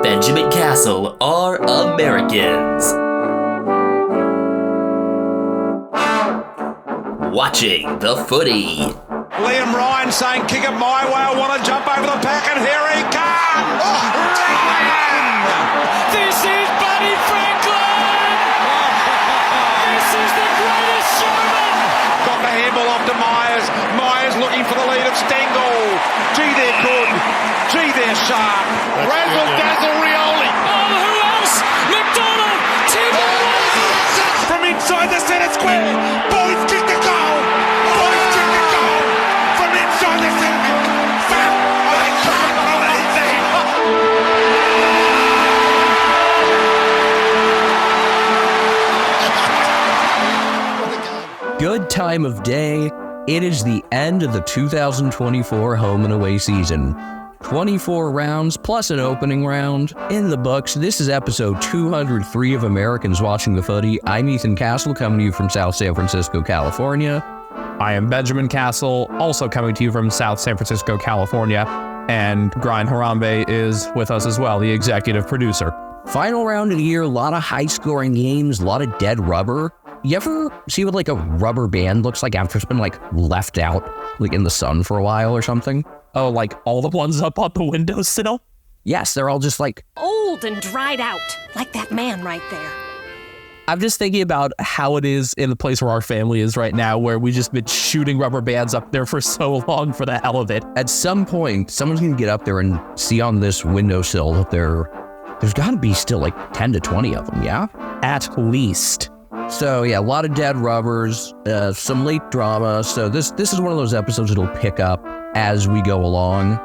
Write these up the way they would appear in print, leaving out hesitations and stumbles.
Benjamin Castle are Americans. Watching the footy. Liam Ryan saying, kick it my way, I want to jump over the pack, and here he comes! Ryan! This is Buddy Franklin! This is the greatest showman! Got the handball off to Myers. Myers looking for the lead of Stengel. Gee, they're good. Gee, they're sharp. Razzle dazzle Rioli. Oh, who else? McDonald! From inside the centre square. Boys kick the goal. Boys kick the goal. From inside the centre. I can't believe that. Good time of day. It is the end of the 2024 home and away season. 24 rounds plus an opening round in the books. This is episode 203 of Americans Watching the Footy. I'm Ethan Castle, coming to you from South San Francisco, California. I am Benjamin Castle, also coming to you from South San Francisco, California. And Brian Harambe is with us as well, the executive producer. Final round of the year, a lot of high-scoring games, a lot of dead rubber. You ever see what like a rubber band looks like after it's been like left out like in the sun for a while or something? Oh, like all the ones up on the windowsill? Yes, they're all just like old and dried out, like that man right there. I'm just thinking about how it is in the place where our family is right now, where we've just been shooting rubber bands up there for so long for the hell of it. At some point, someone's going to get up there and see on this windowsill that there's got to be still like 10 to 20 of them, yeah? At least. So yeah, a lot of dead rubbers, some late drama. So this is one of those episodes that'll pick up as we go along.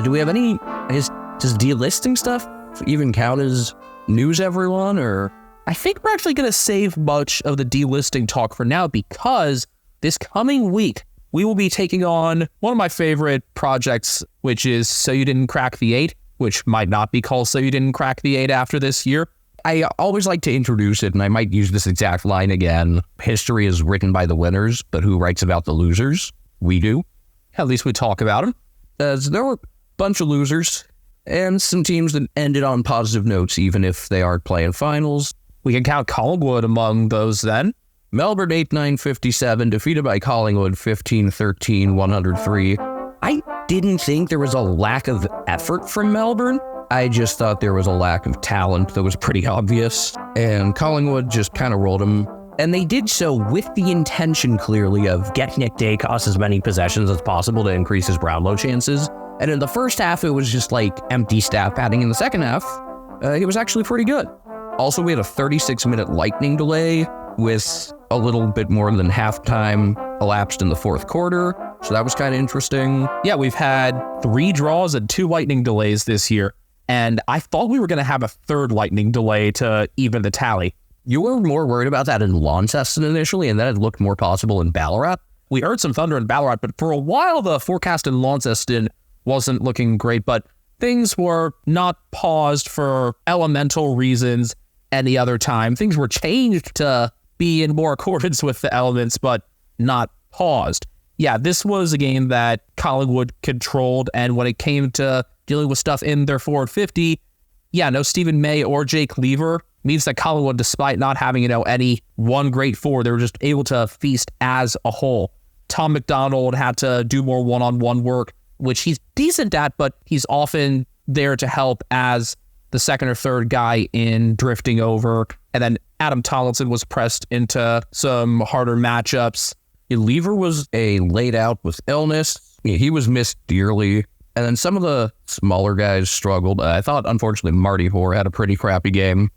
Do we have any, does delisting stuff even count as news, everyone, or? I think we're actually going to save much of the delisting talk for now, because this coming week, we will be taking on one of my favorite projects, which is So You Didn't Crack the 8, which might not be called So You Didn't Crack the 8 after this year. I always like to introduce it, and I might use this exact line again. History is written by the winners, but who writes about the losers? We do. At least we talk about them. So there were a bunch of losers, and some teams that ended on positive notes, even if they aren't playing finals. We can count Collingwood among those then. Melbourne 8-9-57, defeated by Collingwood 15-13, 103. I didn't think there was a lack of effort from Melbourne. I just thought there was a lack of talent that was pretty obvious, and Collingwood just kind of rolled them. And they did so with the intention, clearly, of getting Nick Dacos as many possessions as possible to increase his Brownlow chances. And in the first half, it was just like empty stat padding. In the second half, it was actually pretty good. Also, we had a 36-minute lightning delay with a little bit more than halftime elapsed in the fourth quarter. So that was kind of interesting. Yeah, we've had 3 draws and 2 lightning delays this year. And I thought we were going to have a third lightning delay to even the tally. You were more worried about that in Launceston initially, and then it looked more possible in Ballarat. We heard some thunder in Ballarat, but for a while the forecast in Launceston wasn't looking great, but things were not paused for elemental reasons any other time. Things were changed to be in more accordance with the elements, but not paused. Yeah, this was a game that Collingwood controlled, and when it came to dealing with stuff in their forward 50, yeah, no Stephen May or Jake Lever means that Collingwood, despite not having, any one great forward, they were just able to feast as a whole. Tom McDonald had to do more one-on-one work, which he's decent at, but he's often there to help as the second or third guy in drifting over. And then Adam Tomlinson was pressed into some harder matchups. Lever was laid out with illness. He was missed dearly. And then some of the smaller guys struggled. I thought, unfortunately, Marty Hoare had a pretty crappy game.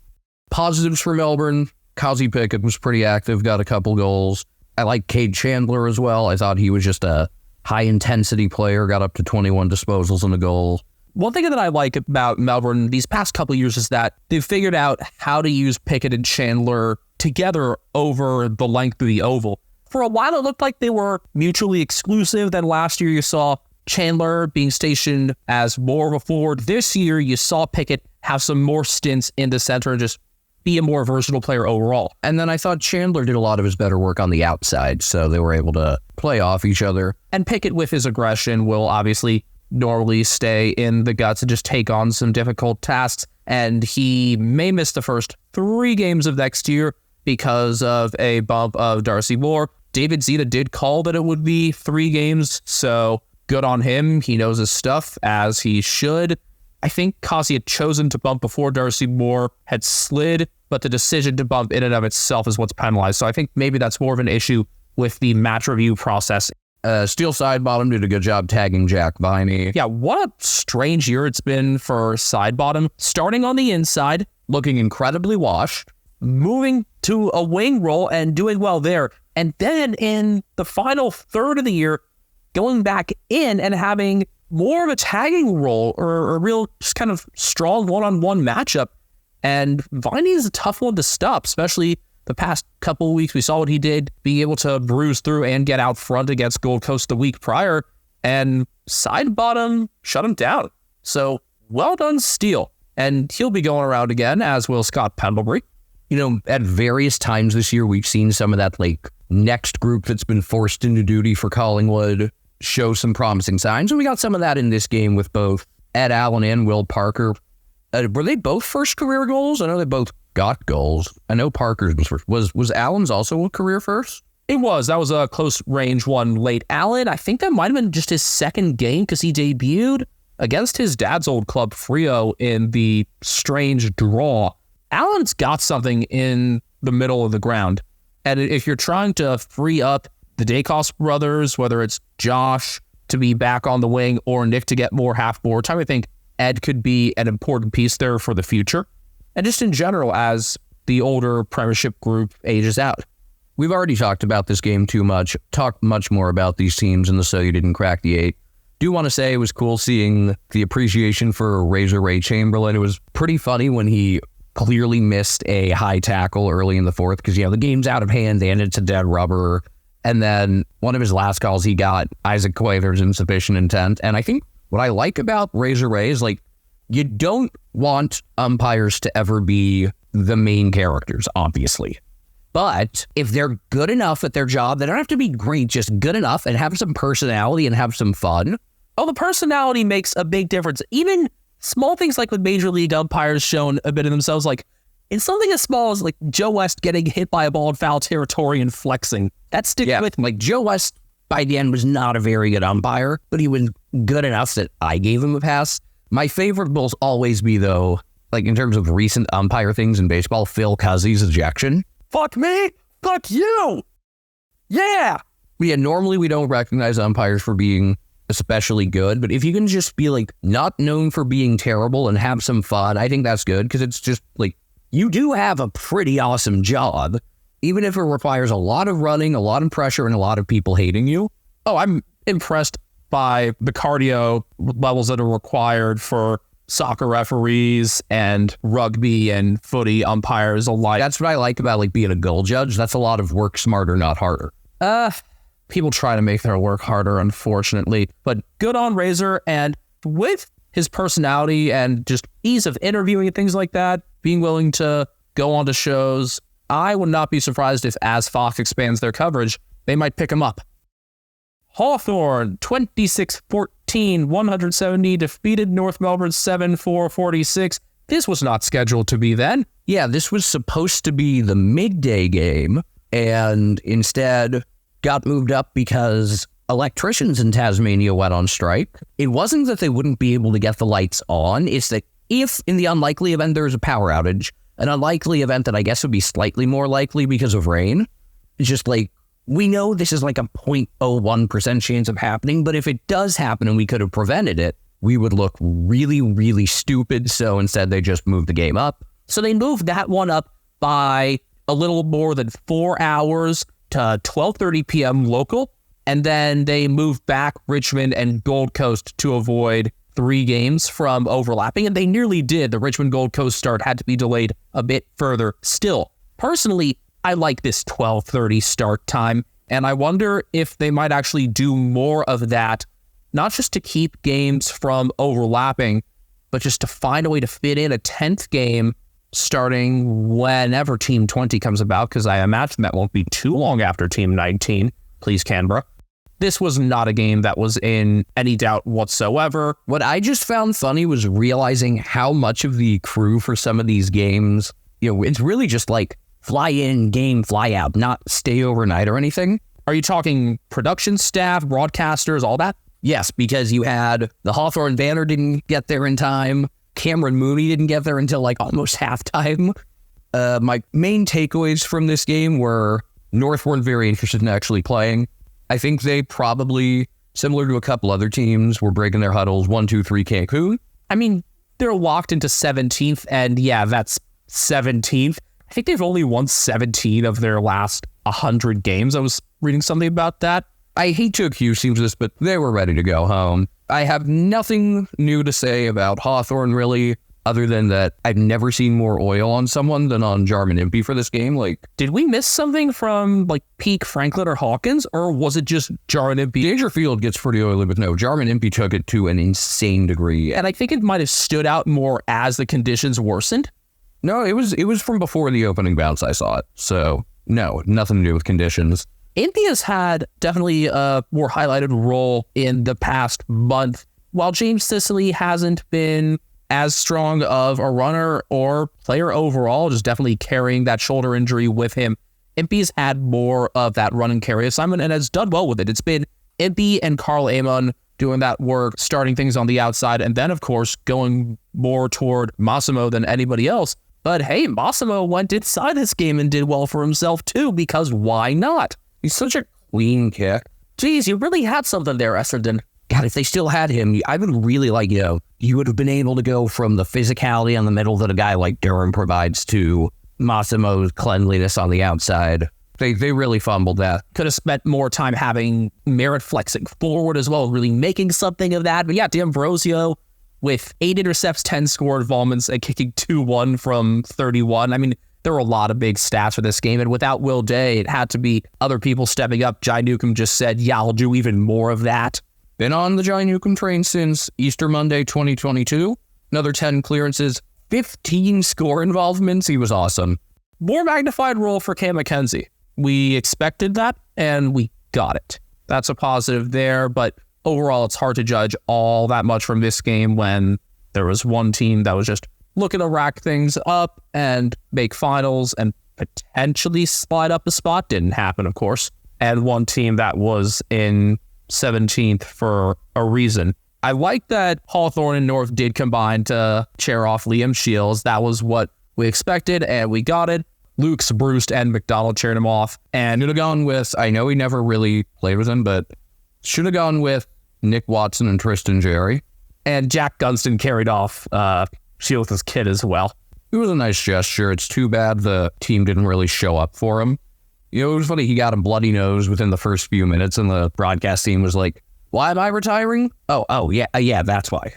Positives for Melbourne. Kazi Pickett was pretty active, got a couple goals. I like Cade Chandler as well. I thought he was just a high-intensity player, got up to 21 disposals and a goal. One thing that I like about Melbourne these past couple of years is that they've figured out how to use Pickett and Chandler together over the length of the oval. For a while, it looked like they were mutually exclusive. Then last year, you saw Chandler being stationed as more of a forward. This year, you saw Pickett have some more stints in the center and just be a more versatile player overall. And then I thought Chandler did a lot of his better work on the outside, so they were able to play off each other. And Pickett, with his aggression, will obviously normally stay in the guts and just take on some difficult tasks. and he may miss the first 3 games of next year because of a bump of Darcy Moore. David Zeta did call that it would be 3 games, so good on him. He knows his stuff, as he should. I think Kasi had chosen to bump before Darcy Moore had slid, but the decision to bump in and of itself is what's penalized. So I think maybe that's more of an issue with the match review process. Steel Sidebottom did a good job tagging Jack Viney. Yeah, what a strange year it's been for Sidebottom. Starting on the inside, looking incredibly washed, moving to a wing role and doing well there. And then in the final third of the year, going back in and having more of a tagging role or a real just kind of strong one-on-one matchup. And Viney is a tough one to stop, especially the past couple of weeks. We saw what he did, being able to bruise through and get out front against Gold Coast the week prior, and Sidebottom shut him down. So well done, Steel. And he'll be going around again, as will Scott Pendlebury. You know, at various times this year, we've seen some of that next group that's been forced into duty for Collingwood show some promising signs. And we got some of that in this game with both Ed Allen and Will Parker. Were they both first career goals? I know they both got goals. I know Parker's was first. Was Allen's also a career first? It was. That was a close range one late. Allen, I think that might have been just his second game because he debuted against his dad's old club, Freo, in the strange draw. Allen's got something in the middle of the ground. And if you're trying to free up the Dacos brothers, whether it's Josh to be back on the wing or Nick to get more half-board time, I think Ed could be an important piece there for the future. And just in general, as the older Premiership group ages out. We've already talked about this game too much, talked much more about these teams in the So You Didn't Crack the 8. Do want to say it was cool seeing the appreciation for Razor Ray Chamberlain. It was pretty funny when he clearly missed a high tackle early in the fourth because, the game's out of hand and it's a dead rubber. And then one of his last calls he got, Isaac Quayler's insufficient intent. And I think what I like about Razor Ray is you don't want umpires to ever be the main characters, obviously. But if they're good enough at their job, they don't have to be great, just good enough and have some personality and have some fun. Oh, the personality makes a big difference. Even small things like with Major League umpires shown a bit of themselves, in something as small as Joe West getting hit by a ball in foul territory and flexing. That sticks with me. Joe West, by the end, was not a very good umpire, but he was good enough that I gave him a pass. My favorite will always be, though, in terms of recent umpire things in baseball, Phil Cuzzy's ejection. Fuck me, fuck you. Yeah. Normally we don't recognize umpires for being especially good, but if you can just be not known for being terrible and have some fun, I think that's good, because it's just you do have a pretty awesome job, even if it requires a lot of running, a lot of pressure, and a lot of people hating you. Oh, I'm impressed by the cardio levels that are required for soccer referees and rugby and footy umpires alike. That's what I like about being a goal judge. That's a lot of work smarter, not harder. People try to make their work harder, unfortunately. But good on Razor, and with his personality and just ease of interviewing and things like that, being willing to go on to shows, I would not be surprised if, as Fox expands their coverage, they might pick him up. Hawthorn, 26-14, 170, defeated North Melbourne 7-4-46. This was not scheduled to be then. Yeah, this was supposed to be the midday game, and instead got moved up because electricians in Tasmania went on strike. It wasn't that they wouldn't be able to get the lights on. It's that if, in the unlikely event there's a power outage, an unlikely event that I guess would be slightly more likely because of rain, it's just we know this is a 0.01% chance of happening, but if it does happen and we could have prevented it, we would look really, really stupid. So instead they just moved the game up. So they moved that one up by a little more than 4 hours to 12:30 p.m. local. And then they moved back Richmond and Gold Coast to avoid 3 games from overlapping. And they nearly did. The Richmond Gold Coast start had to be delayed a bit further. Still, personally, I like this 12:30 start time. And I wonder if they might actually do more of that, not just to keep games from overlapping, but just to find a way to fit in a 10th game starting whenever Team 20 comes about, because I imagine that won't be too long after Team 19. Please, Canberra. This was not a game that was in any doubt whatsoever. What I just found funny was realizing how much of the crew for some of these games, it's really just like fly in, game, fly out, not stay overnight or anything. Are you talking production staff, broadcasters, all that? Yes, because you had the Hawthorne banner didn't get there in time. Cameron Mooney didn't get there until like almost halftime. My main takeaways from this game were North weren't very interested in actually playing. I think they probably, similar to a couple other teams, were breaking their huddles 1, 2, 3 Cancun. I mean, they're locked into 17th, and yeah, that's 17th. I think they've only won 17 of their last 100 games. I was reading something about that. I hate to accuse teams of this, but they were ready to go home. I have nothing new to say about Hawthorne, really, other than that I've never seen more oil on someone than on Jarman Impey for this game. Did we miss something from, peak Franklin or Hawkins, or was it just Jarman Impey? Dangerfield gets pretty oily, but no, Jarman Impey took it to an insane degree. And I think it might have stood out more as the conditions worsened. No, it was from before the opening bounce I saw it. So, no, nothing to do with conditions. Impey has had definitely a more highlighted role in the past month, while James Sicily hasn't been as strong of a runner or player overall, just definitely carrying that shoulder injury with him. Impey's had more of that run and carry assignment and has done well with it. It's been Impey and Carl Amon doing that work, starting things on the outside, and then, of course, going more toward Massimo than anybody else. But hey, Massimo went inside this game and did well for himself too, because why not? He's such a clean kick. Geez, you really had something there, Esserden. God, if they still had him, I would really you would have been able to go from the physicality on the middle that a guy like Durham provides to Massimo's cleanliness on the outside. They really fumbled that. Could have spent more time having Merritt flexing forward as well, really making something of that. But yeah, D'Ambrosio with 8 intercepts, 10 scored involvements, and kicking 2-1 from 31. I mean, there were a lot of big stats for this game, and without Will Day, it had to be other people stepping up. Jai Newcomb just said, yeah, I'll do even more of that. Been on the Jai Newcomb train since Easter Monday 2022. Another 10 clearances, 15 score involvements. He was awesome. More magnified role for Cam McKenzie. We expected that, and we got it. That's a positive there, but overall, it's hard to judge all that much from this game when there was one team that was just looking to rack things up and make finals and potentially slide up a spot. Didn't happen, of course. And one team that was in 17th for a reason. I like that Hawthorne and North did combine to chair off Liam Shields. That was what we expected, and we got it. Luke's, Bruce, and McDonald chaired him off. And should have gone with, I know he never really played with him, but should have gone with Nick Watson and Tristan Jerry. And Jack Gunston carried off Shields' kid as well. It was a nice gesture. It's too bad the team didn't really show up for him. It was funny. He got a bloody nose within the first few minutes, and the broadcast team was like, why am I retiring? Oh, yeah, that's why.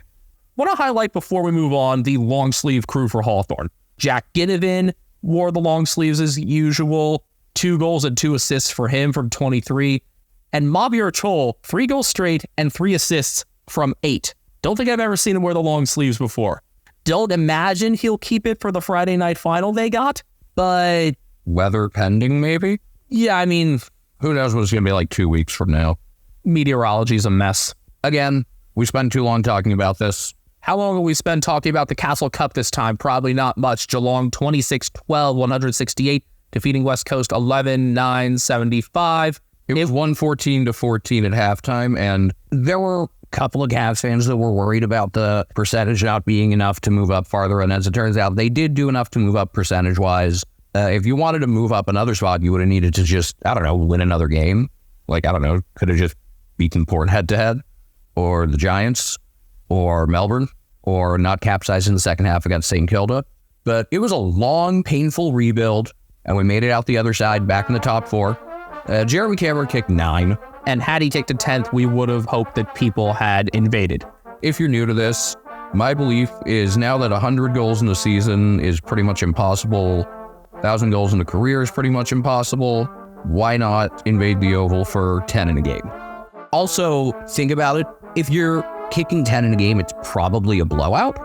Want to highlight before we move on the long sleeve crew for Hawthorne. Jack Ginnivan wore the long sleeves as usual. 2 goals and 2 assists for him from 23. And Mabir Chol, 3 goals straight and 3 assists from 8. Don't think I've ever seen him wear the long sleeves before. Don't imagine he'll keep it for the Friday night final they got, but weather pending, maybe? Yeah, I mean, who knows what it's going to be like 2 weeks from now. Meteorology's a mess. Again, we spent too long talking about this. How long will we spend talking about the Castle Cup this time? Probably not much. Geelong 26-12, 168, defeating West Coast 11-9, 75. It was 114-14 at halftime, and there were a couple of Cavs fans that were worried about the percentage not being enough to move up farther, and as it turns out, they did do enough to move up percentage-wise. If you wanted to move up another spot, you would have needed to just, win another game. Could have just beaten Port head-to-head, or the Giants, or Melbourne, or not capsize in the second half against St. Kilda. But it was a long, painful rebuild, and we made it out the other side, back in the top 4. Jeremy Cameron kicked 9. And had he taken 10th, we would have hoped that people had invaded. If you're new to this, my belief is now that 100 goals in a season is pretty much impossible, 1,000 goals in a career is pretty much impossible, why not invade the Oval for 10 in a game? Also, think about it. If you're kicking 10 in a game, it's probably a blowout.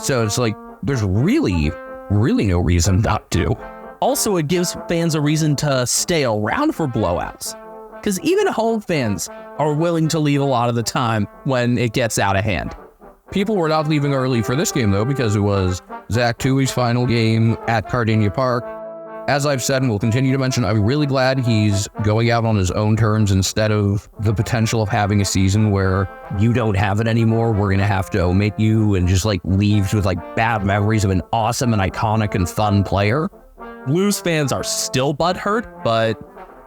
So it's like, there's really no reason not to. Also, it gives fans a reason to stay around for blowouts. Because even home fans are willing to leave a lot of the time when it gets out of hand. People were not leaving early for this game, though, because it was Zach Tui's final game at Gardenia Park. As I've said and will continue to mention, I'm really glad he's going out on his own terms instead of the potential of having a season where you don't have it anymore. We're going to have to omit you and just leave with bad memories of an awesome and iconic and fun player. Blues fans are still butthurt, but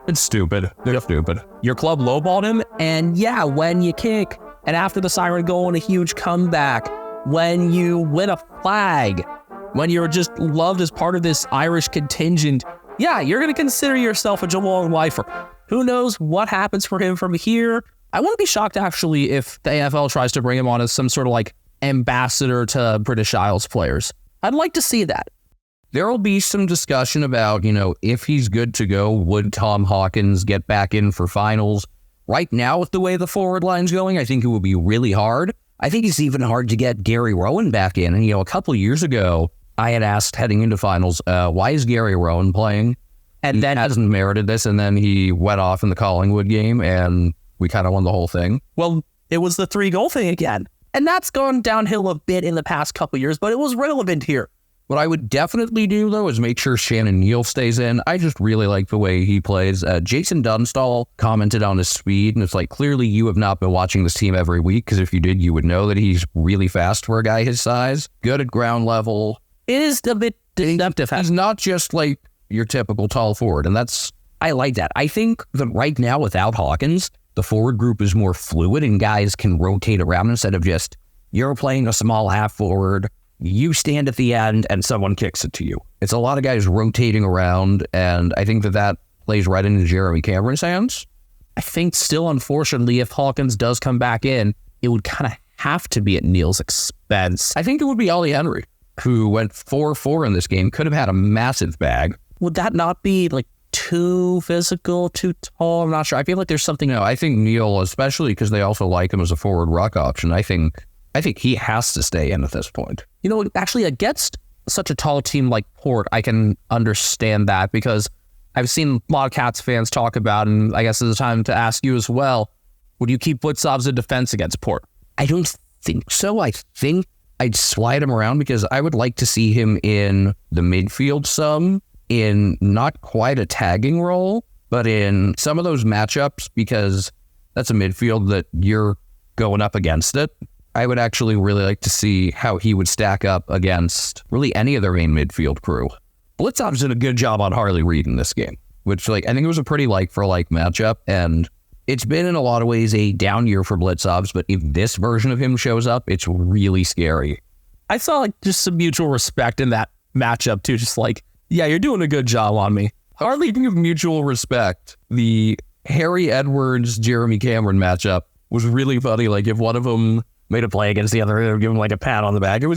it's stupid. They're stupid. Your club lowballed him, and yeah, when you kick, and after the siren goal and a huge comeback, when you win a flag, when you're just loved as part of this Irish contingent, yeah, you're going to consider yourself a Geelong lifer. Who knows what happens for him from here? I wouldn't be shocked, actually, if the AFL tries to bring him on as some sort of ambassador to British Isles players. I'd like to see that. There will be some discussion about, if he's good to go, would Tom Hawkins get back in for finals? Right now, with the way the forward line's going, I think it would be really hard. I think it's even hard to get Gary Rowan back in. And, a couple of years ago, I had asked heading into finals, why is Gary Rowan playing? And then hasn't merited this. And then he went off in the Collingwood game and we kind of won the whole thing. Well, it was the 3-goal thing again. And that's gone downhill a bit in the past couple of years, but it was relevant here. What I would definitely do, though, is make sure Shannon Neal stays in. I just really like the way he plays. Jason Dunstall commented on his speed, and it's clearly you have not been watching this team every week, because if you did, you would know that he's really fast for a guy his size. Good at ground level. It is a bit deceptive. He's not just your typical tall forward, and I like that. I think that right now, without Hawkins, the forward group is more fluid, and guys can rotate around instead of just, you're playing a small half forward, you stand at the end and someone kicks it to you. It's a lot of guys rotating around, and I think that plays right into Jeremy Cameron's hands. I think still, unfortunately, if Hawkins does come back in, it would kind of have to be at Neal's expense. I think it would be Ollie Henry, who went 4-4 in this game, could have had a massive bag. Would that not be too physical, too tall? I'm not sure. I feel like there's something. No, I think Neal, especially because they also like him as a forward ruck option, I think he has to stay in at this point. Actually, against such a tall team like Port, I can understand that, because I've seen a lot of Cats fans talk about, and I guess it's time to ask you as well, would you keep Blitzovs in defense against Port? I don't think so. I think I'd slide him around, because I would like to see him in the midfield some, in not quite a tagging role, but in some of those matchups, because that's a midfield that you're going up against it. I would actually really like to see how he would stack up against really any of their main midfield crew. Blitzovs did a good job on Harley Reid in this game, which I think it was a pretty like-for-like matchup, and it's been in a lot of ways a down year for Blitzovs, but if this version of him shows up, it's really scary. I saw just some mutual respect in that matchup too, just yeah, you're doing a good job on me. Hardly think of mutual respect. The Harry Edwards, Jeremy Cameron matchup was really funny. If one of them made a play against the other, they would give him a pat on the back. It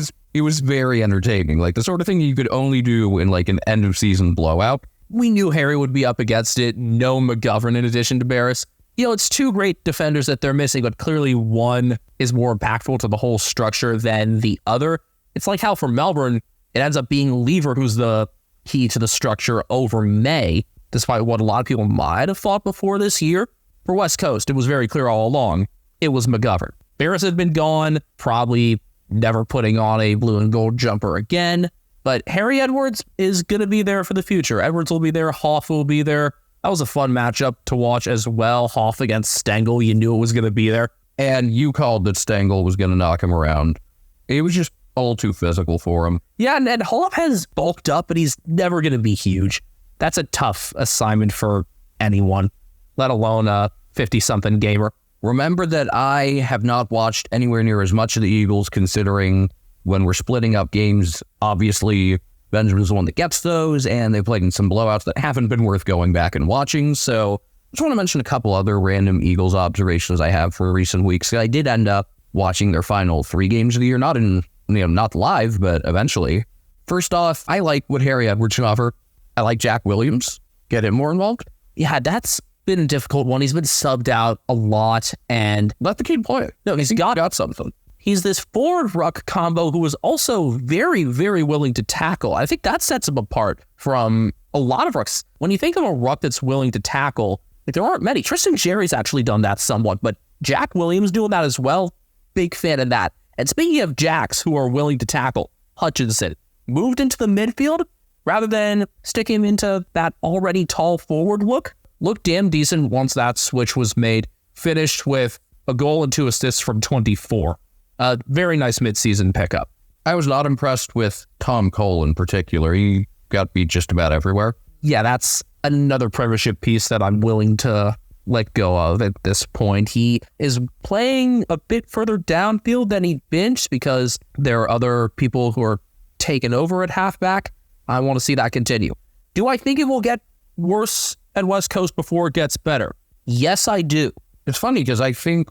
was very entertaining. The sort of thing you could only do in an end of season blowout. We knew Harry would be up against it. No McGovern in addition to Barris. It's two great defenders that they're missing, but clearly one is more impactful to the whole structure than the other. It's like how for Melbourne, it ends up being Lever who's the key to the structure over May, despite what a lot of people might have thought before this year. For West Coast, it was very clear all along. It was McGovern. Barris had been gone, probably never putting on a blue and gold jumper again. But Harry Edwards is going to be there for the future. Edwards will be there. Hoff will be there. That was a fun matchup to watch as well. Hoff against Stengel. You knew it was going to be there. And you called that Stengel was going to knock him around. It was just all too physical for him. Yeah, and Hoff has bulked up, but he's never going to be huge. That's a tough assignment for anyone, let alone a 50-something gamer. Remember that I have not watched anywhere near as much of the Eagles, considering when we're splitting up games, obviously Benjamin's the one that gets those, and they played in some blowouts that haven't been worth going back and watching. So I just want to mention a couple other random Eagles observations I have for recent weeks. I did end up watching their final 3 games of the year, not live, but eventually. First off, I like what Harry Edwards can offer. I like Jack Williams. Get him more involved. Yeah, that's been a difficult one. He's been subbed out a lot, and let the kid play. No, he's got something. He's this forward ruck combo who is also very, very willing to tackle. I think that sets him apart from a lot of rucks. When you think of a ruck that's willing to tackle, Like, there aren't many. Tristan Jerry's actually done that somewhat, but Jack Williams doing that as well. Big fan of that. And speaking of Jacks who are willing to tackle, Hutchinson moved into the midfield rather than stick him into that already tall forward look. Looked damn decent once that switch was made. Finished with a goal and 2 assists from 24. A very nice midseason pickup. I was not impressed with Tom Cole in particular. He got beat just about everywhere. Yeah, that's another Premiership piece that I'm willing to let go of at this point. He is playing a bit further downfield than he benched because there are other people who are taking over at halfback. I want to see that continue. Do I think it will get worse at West Coast before it gets better? Yes, I do. It's funny because I think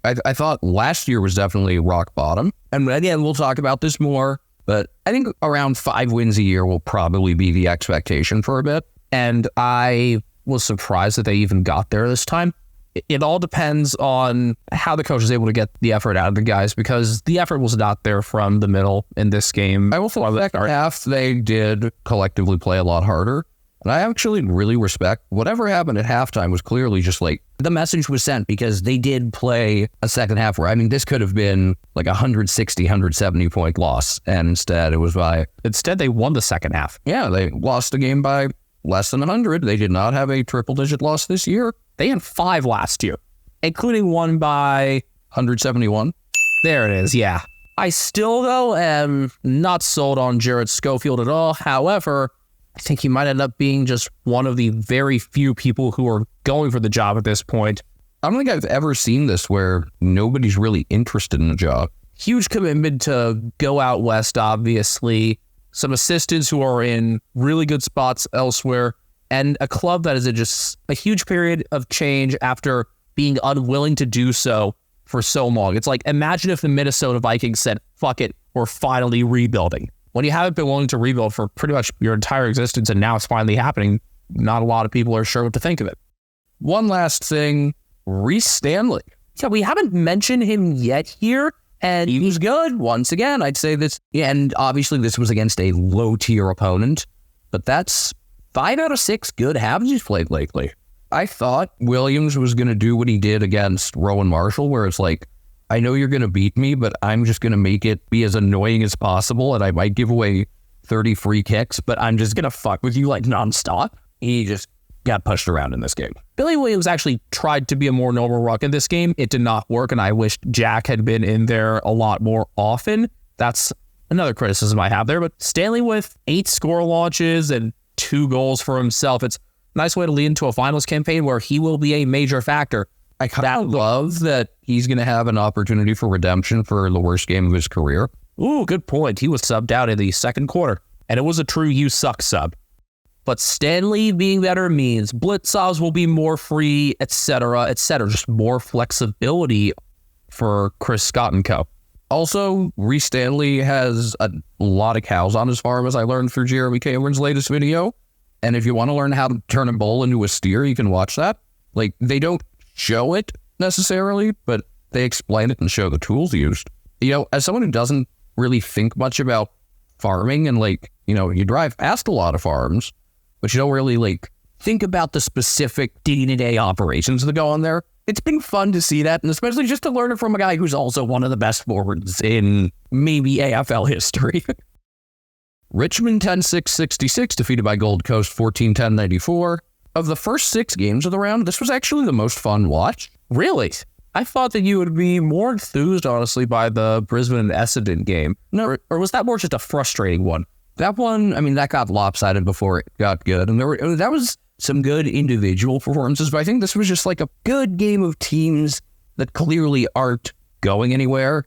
I thought last year was definitely rock bottom. And again, we'll talk about this more, but I think around 5 wins a year will probably be the expectation for a bit. And I was surprised that they even got there this time. It all depends on how the coach is able to get the effort out of the guys, because the effort was not there from the middle in this game. I will say the second half, they did collectively play a lot harder. And I actually really respect whatever happened at halftime was clearly just like the message was sent, because they did play a second half where, I mean, this could have been like a 160, 170 point loss. And instead they won the second half. Yeah, they lost the game by less than 100. They did not have a triple-digit loss this year. They had 5 last year, including one by 171. There it is, yeah. I still, though, am not sold on Jared Schofield at all. However, I think he might end up being just one of the very few people who are going for the job at this point. I don't think I've ever seen this where nobody's really interested in the job. Huge commitment to go out west, obviously. Some assistants who are in really good spots elsewhere, and a club that is in just a huge period of change after being unwilling to do so for so long. It's like, imagine if the Minnesota Vikings said, fuck it, we're finally rebuilding. When you haven't been willing to rebuild for pretty much your entire existence and now it's finally happening, not a lot of people are sure what to think of it. One last thing, Reece Stanley. Yeah, we haven't mentioned him yet here, and He was good. Once again, I'd say this, and obviously this was against a low-tier opponent, but that's 5 out of 6 good halves he's played lately. I thought Williams was going to do what he did against Rowan Marshall, where it's like, I know you're going to beat me, but I'm just going to make it be as annoying as possible, and I might give away 30 free kicks, but I'm just going to fuck with you like nonstop. He just got pushed around in this game. Billy Williams actually tried to be a more normal ruck in this game. It did not work, and I wish Jack had been in there a lot more often. That's another criticism I have there, but Stanley with 8 score launches and 2 goals for himself. It's a nice way to lead into a finals campaign where he will be a major factor. I kind of love that he's going to have an opportunity for redemption for the worst game of his career. Ooh, good point. He was subbed out in the second quarter, and it was a true you suck sub. But Stanley being better means blitzovs will be more free, etc., etc. Just more flexibility for Chris Scott and co. Also, Reece Stanley has a lot of cows on his farm, as I learned through Jeremy Cameron's latest video. And if you want to learn how to turn a bull into a steer, you can watch that. Like, they don't show it necessarily, but they explain it and show the tools used. You know, as someone who doesn't really think much about farming, and like, you know, you drive past a lot of farms, but you don't really like think about the specific day-to-day operations that go on there. It's been fun to see that, and especially just to learn it from a guy who's also one of the best forwards in maybe AFL history. Richmond 10-6-66, defeated by Gold Coast 14-10-94. Of the first 6 games of the round, this was actually the most fun watch. Really? I thought that you would be more enthused, honestly, by the Brisbane and Essendon game. No, Or was that more just a frustrating one? that one, I mean, that got lopsided before it got good. And that was some good individual performances, but I think this was just like a good game of teams that clearly aren't going anywhere.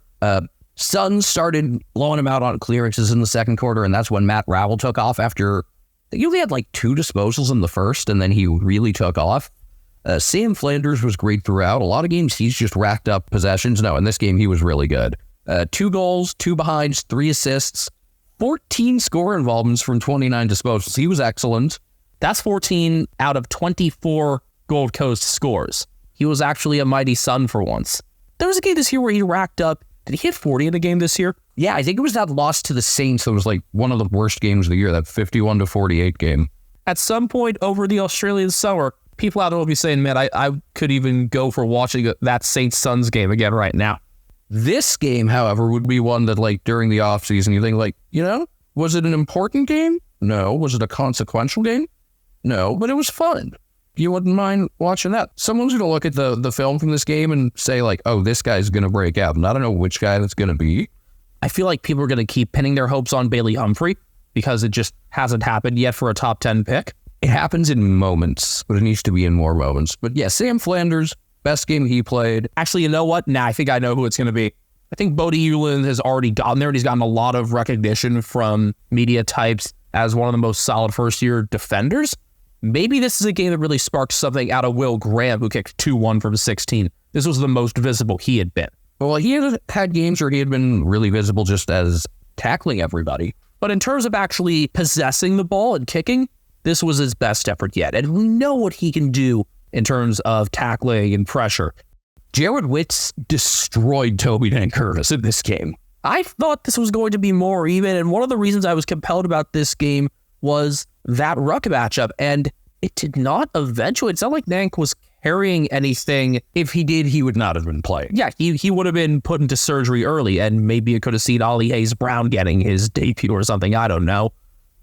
Suns started blowing them out on clearances in the second quarter, and that's when Matt Rowell took off after he only had like 2 disposals in the first, and then he really took off. Sam Flanders was great throughout. A lot of games he's just racked up possessions. No, in this game he was really good. 2 goals, 2 behinds, 3 assists, 14 score involvements from 29 disposals. He was excellent. That's 14 out of 24 Gold Coast scores. He was actually a mighty Sun for once. There was a game this year where he racked up. Did he hit 40 in the game this year? Yeah, I think it was that loss to the Saints that was like one of the worst games of the year, that 51-48 game. At some point over the Australian summer, People out there will be saying, man, I could even go for watching that Saints-Suns game again right now. This game, however, would be one that, like, during the offseason, you think, like, was it an important game? No. Was it a consequential game? No, but it was fun. You wouldn't mind watching that. Someone's going to look at the film from this game and say, like, oh, this guy's going to break out. And I don't know which guy that's going to be. I feel like people are going to keep pinning their hopes on Bailey Humphrey because it just hasn't happened yet for a top 10 pick. It happens in moments, but it needs to be in more moments. But yeah, Sam Flanders, best game he played. Actually, you know what? Nah, I think I know who it's going to be. I think Bodie Hewlin has already gotten there, and he's gotten a lot of recognition from media types as one of the most solid first-year defenders. Maybe this is a game that really sparked something out of Will Graham, who kicked 2-1 from 16. This was the most visible he had been. Well, he had games where he had been really visible just as tackling everybody. But in terms of actually possessing the ball and kicking, this was his best effort yet. And we know what he can do in terms of tackling and pressure. Jared Witz destroyed Toby Nankervis in this game. I thought this was going to be more even, and one of the reasons I was compelled about this game was that ruck matchup, and it did not eventuate. It's not like Nank was carrying anything. If he did, he would not have been playing. Yeah, he would have been put into surgery early, and maybe it could have seen Ollie Hayes-Brown getting his debut or something. I don't know.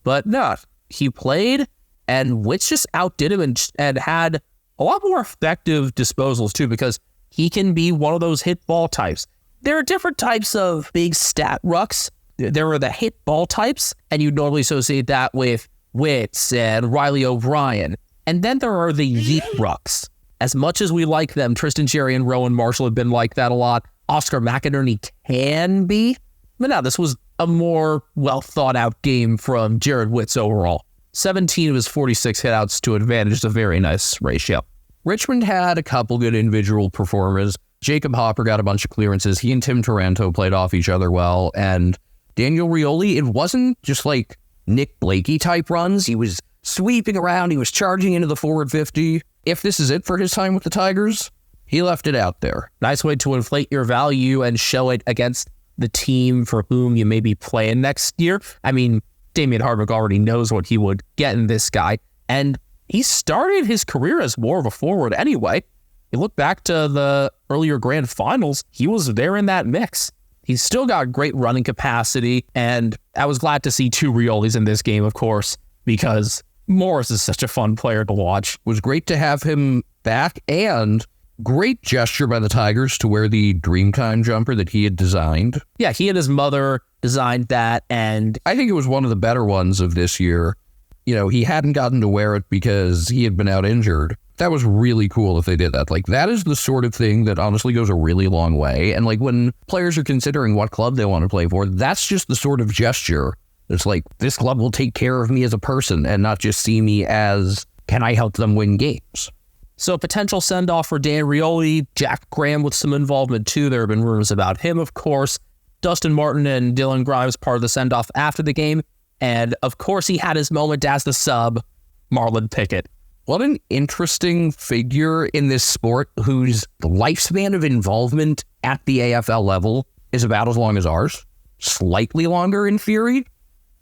But no, he played, and Witz just outdid him and had a lot more effective disposals, too, because he can be one of those hit ball types. There are different types of big stat rucks. There are the hit ball types, and you normally associate that with Witz and Riley O'Brien. And then there are the yeet rucks. As much as we like them, Tristan Cherry and Rowan Marshall have been like that a lot. Oscar McInerney can be. But now this was a more well-thought-out game from Jared Witz overall. 17 of his 46 hitouts to advantage is a very nice ratio. Richmond had a couple good individual performers. Jacob Hopper got a bunch of clearances. He and Tim Taranto played off each other well. And Daniel Rioli, it wasn't just like Nick Blakey type runs. He was sweeping around. He was charging into the forward 50. If this is it for his time with the Tigers, he left it out there. Nice way to inflate your value and show it against the team for whom you may be playing next year. I mean, Damian Hardwick already knows what he would get in this guy. And he started his career as more of a forward anyway. You look back to the earlier grand finals, he was there in that mix. He's still got great running capacity, and I was glad to see two Riolis in this game, of course, because Morris is such a fun player to watch. It was great to have him back, and great gesture by the Tigers to wear the Dreamtime jumper that he had designed. Yeah, he and his mother designed that, and I think it was one of the better ones of this year. He hadn't gotten to wear it because he had been out injured. That was really cool if they did that. Like, that is the sort of thing that honestly goes a really long way. And like when players are considering what club they want to play for, that's just the sort of gesture that's like, this club will take care of me as a person and not just see me as, can I help them win games? So potential send-off for Dan Rioli, Jack Graham with some involvement too. There have been rumors about him, of course. Dustin Martin and Dylan Grimes part of the send-off after the game. And of course he had his moment as the sub, Marlon Pickett. What an interesting figure in this sport whose lifespan of involvement at the AFL level is about as long as ours. Slightly longer in theory.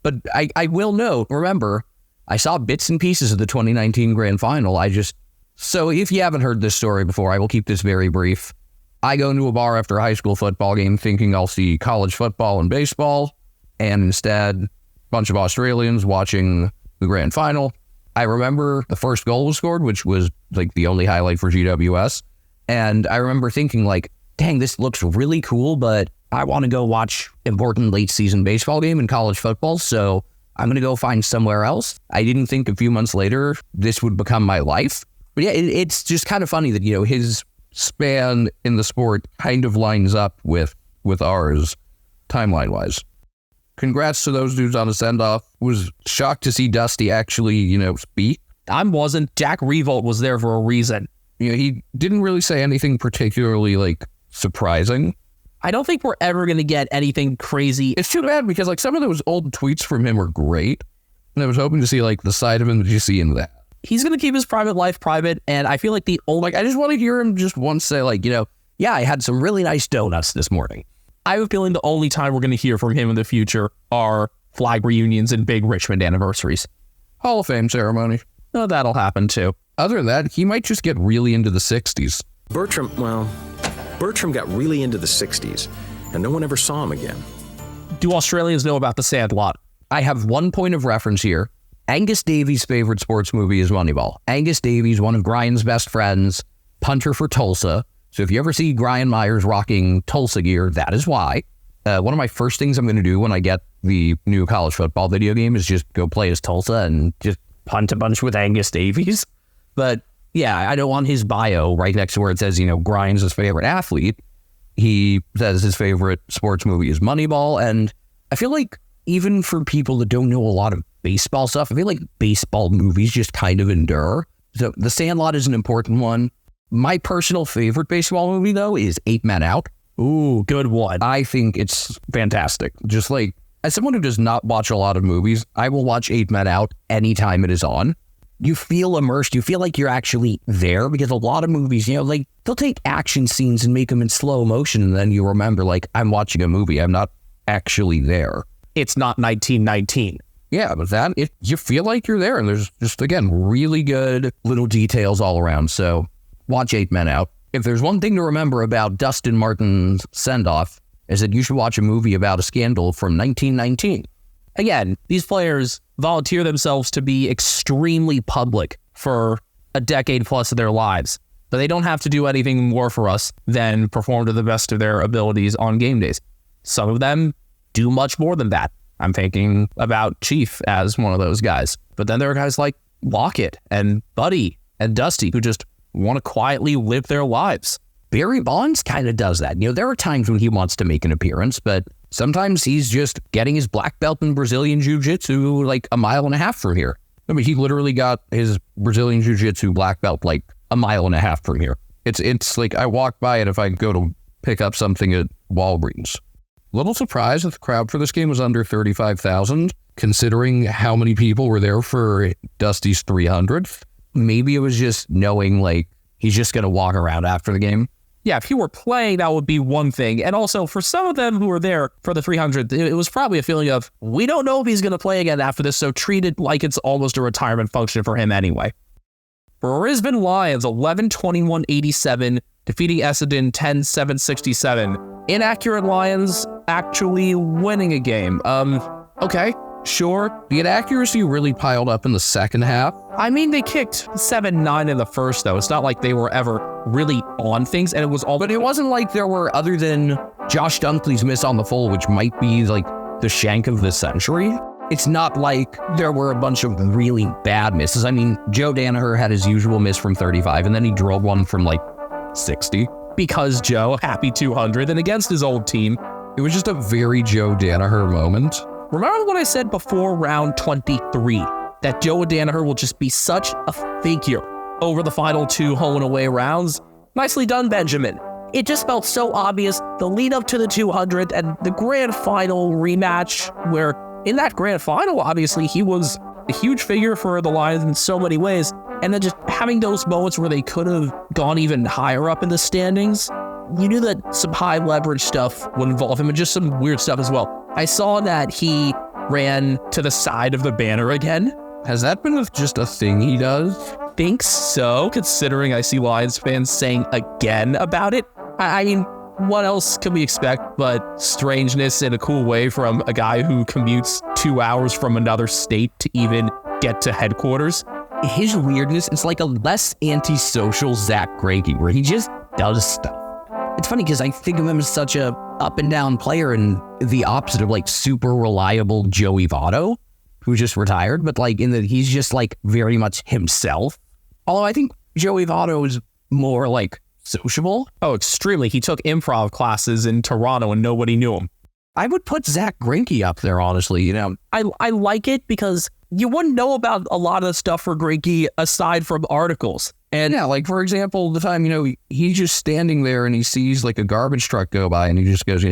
But I will note, remember, I saw bits and pieces of the 2019 Grand Final. So if you haven't heard this story before, I will keep this very brief. I go into a bar after a high school football game thinking I'll see college football and baseball, and instead, a bunch of Australians watching the Grand Final. I remember the first goal was scored, which was like the only highlight for GWS. And I remember thinking like, dang, this looks really cool, but I want to go watch important late season baseball game and college football. So I'm going to go find somewhere else. I didn't think a few months later this would become my life. But yeah, it's just kind of funny that, his span in the sport kind of lines up with ours timeline wise. Congrats to those dudes on a send-off. Was shocked to see Dusty actually, speak. I wasn't. Jack Revolt was there for a reason. He didn't really say anything particularly, surprising. I don't think we're ever going to get anything crazy. It's too bad because, some of those old tweets from him were great. And I was hoping to see, the side of him that you see in that. He's going to keep his private life private, and I feel like I just want to hear him just once say, yeah, I had some really nice donuts this morning. I have a feeling the only time we're going to hear from him in the future are flag reunions and big Richmond anniversaries. Hall of Fame ceremony. Oh, that'll happen too. Other than that, he might just get really into the 60s. Bertram got really into the 60s, and no one ever saw him again. Do Australians know about the Sandlot? I have one point of reference here. Angus Davies' favorite sports movie is Moneyball. Angus Davies, one of Brian's best friends, punter for Tulsa. So if you ever see Brian Myers rocking Tulsa gear, that is why. One of my first things I'm going to do when I get the new college football video game is just go play as Tulsa and just punt a bunch with Angus Davies. But yeah, I know on his bio, right next to where it says, Brian's his favorite athlete, he says his favorite sports movie is Moneyball. And I feel like even for people that don't know a lot of baseball stuff, I feel like baseball movies just kind of endure. So The Sandlot is an important one. My personal favorite baseball movie, though, is 8 Men Out. Ooh, good one. I think it's fantastic. Just like, as someone who does not watch a lot of movies, I will watch 8 Men Out anytime it is on. You feel immersed. You feel like you're actually there, because a lot of movies, they'll take action scenes and make them in slow motion, and then you remember, I'm watching a movie. I'm not actually there. It's not 1919. Yeah, but you feel like you're there, and there's just, again, really good little details all around. So watch 8 Men Out. If there's one thing to remember about Dustin Martin's send-off, is that you should watch a movie about a scandal from 1919. Again, these players volunteer themselves to be extremely public for a decade plus of their lives, but they don't have to do anything more for us than perform to the best of their abilities on game days. Some of them do much more than that. I'm thinking about Chief as one of those guys. But then there are guys like Lockett and Buddy and Dusty who just want to quietly live their lives. Barry Bonds kind of does that. There are times when he wants to make an appearance, but sometimes he's just getting his black belt in Brazilian Jiu-Jitsu like a mile and a half from here. I mean, he literally got his Brazilian Jiu-Jitsu black belt like a mile and a half from here. It's like I walk by it if I go to pick up something at Walgreens. Little surprised that the crowd for this game was under 35,000, considering how many people were there for Dusty's 300th. Maybe it was just knowing he's just going to walk around after the game. Yeah, if he were playing, that would be one thing. And also, for some of them who were there for the 300th, it was probably a feeling of, we don't know if he's going to play again after this, so treat it like it's almost a retirement function for him anyway. Brisbane Lions, 11-21-87, defeating Essendon 10-7-67. Inaccurate Lions actually winning a game. Okay, sure. The inaccuracy really piled up in the second half. I mean, they kicked 7-9 in the first, though. It's not like they were ever really on things, and it was all... But it wasn't like there were, other than Josh Dunkley's miss on the full, which might be the shank of the century. It's not like there were a bunch of really bad misses. I mean, Joe Danaher had his usual miss from 35, and then he drilled one from 60. Because Joe, happy 200, and against his old team. It was just a very Joe Danaher moment. Remember what I said before round 23, that Joe Danaher will just be such a figure over the final 2 home and away rounds? Nicely done, Benjamin. It just felt so obvious, the lead up to the 200 and the grand final rematch, where in that grand final, obviously, he was a huge figure for the Lions in so many ways. And then just having those moments where they could have gone even higher up in the standings, you knew that some high leverage stuff would involve him, and just some weird stuff as well. I saw that he ran to the side of the banner again. Has that been just a thing he does? Think so, considering I see Lions fans saying again about it. I mean, what else can we expect but strangeness in a cool way from a guy who commutes 2 hours from another state to even get to headquarters? His weirdness is like a less antisocial Zach Greinke, where he just does stuff. It's funny because I think of him as such a up and down player, and the opposite of super reliable Joey Votto, who just retired, but in that he's just very much himself. Although I think Joey Votto is more sociable. Oh, extremely. He took improv classes in Toronto and nobody knew him. I would put Zach Greinke up there, honestly. I like it because you wouldn't know about a lot of the stuff for Greinke aside from articles. And yeah, for example, the time, he's just standing there and he sees a garbage truck go by and he just goes,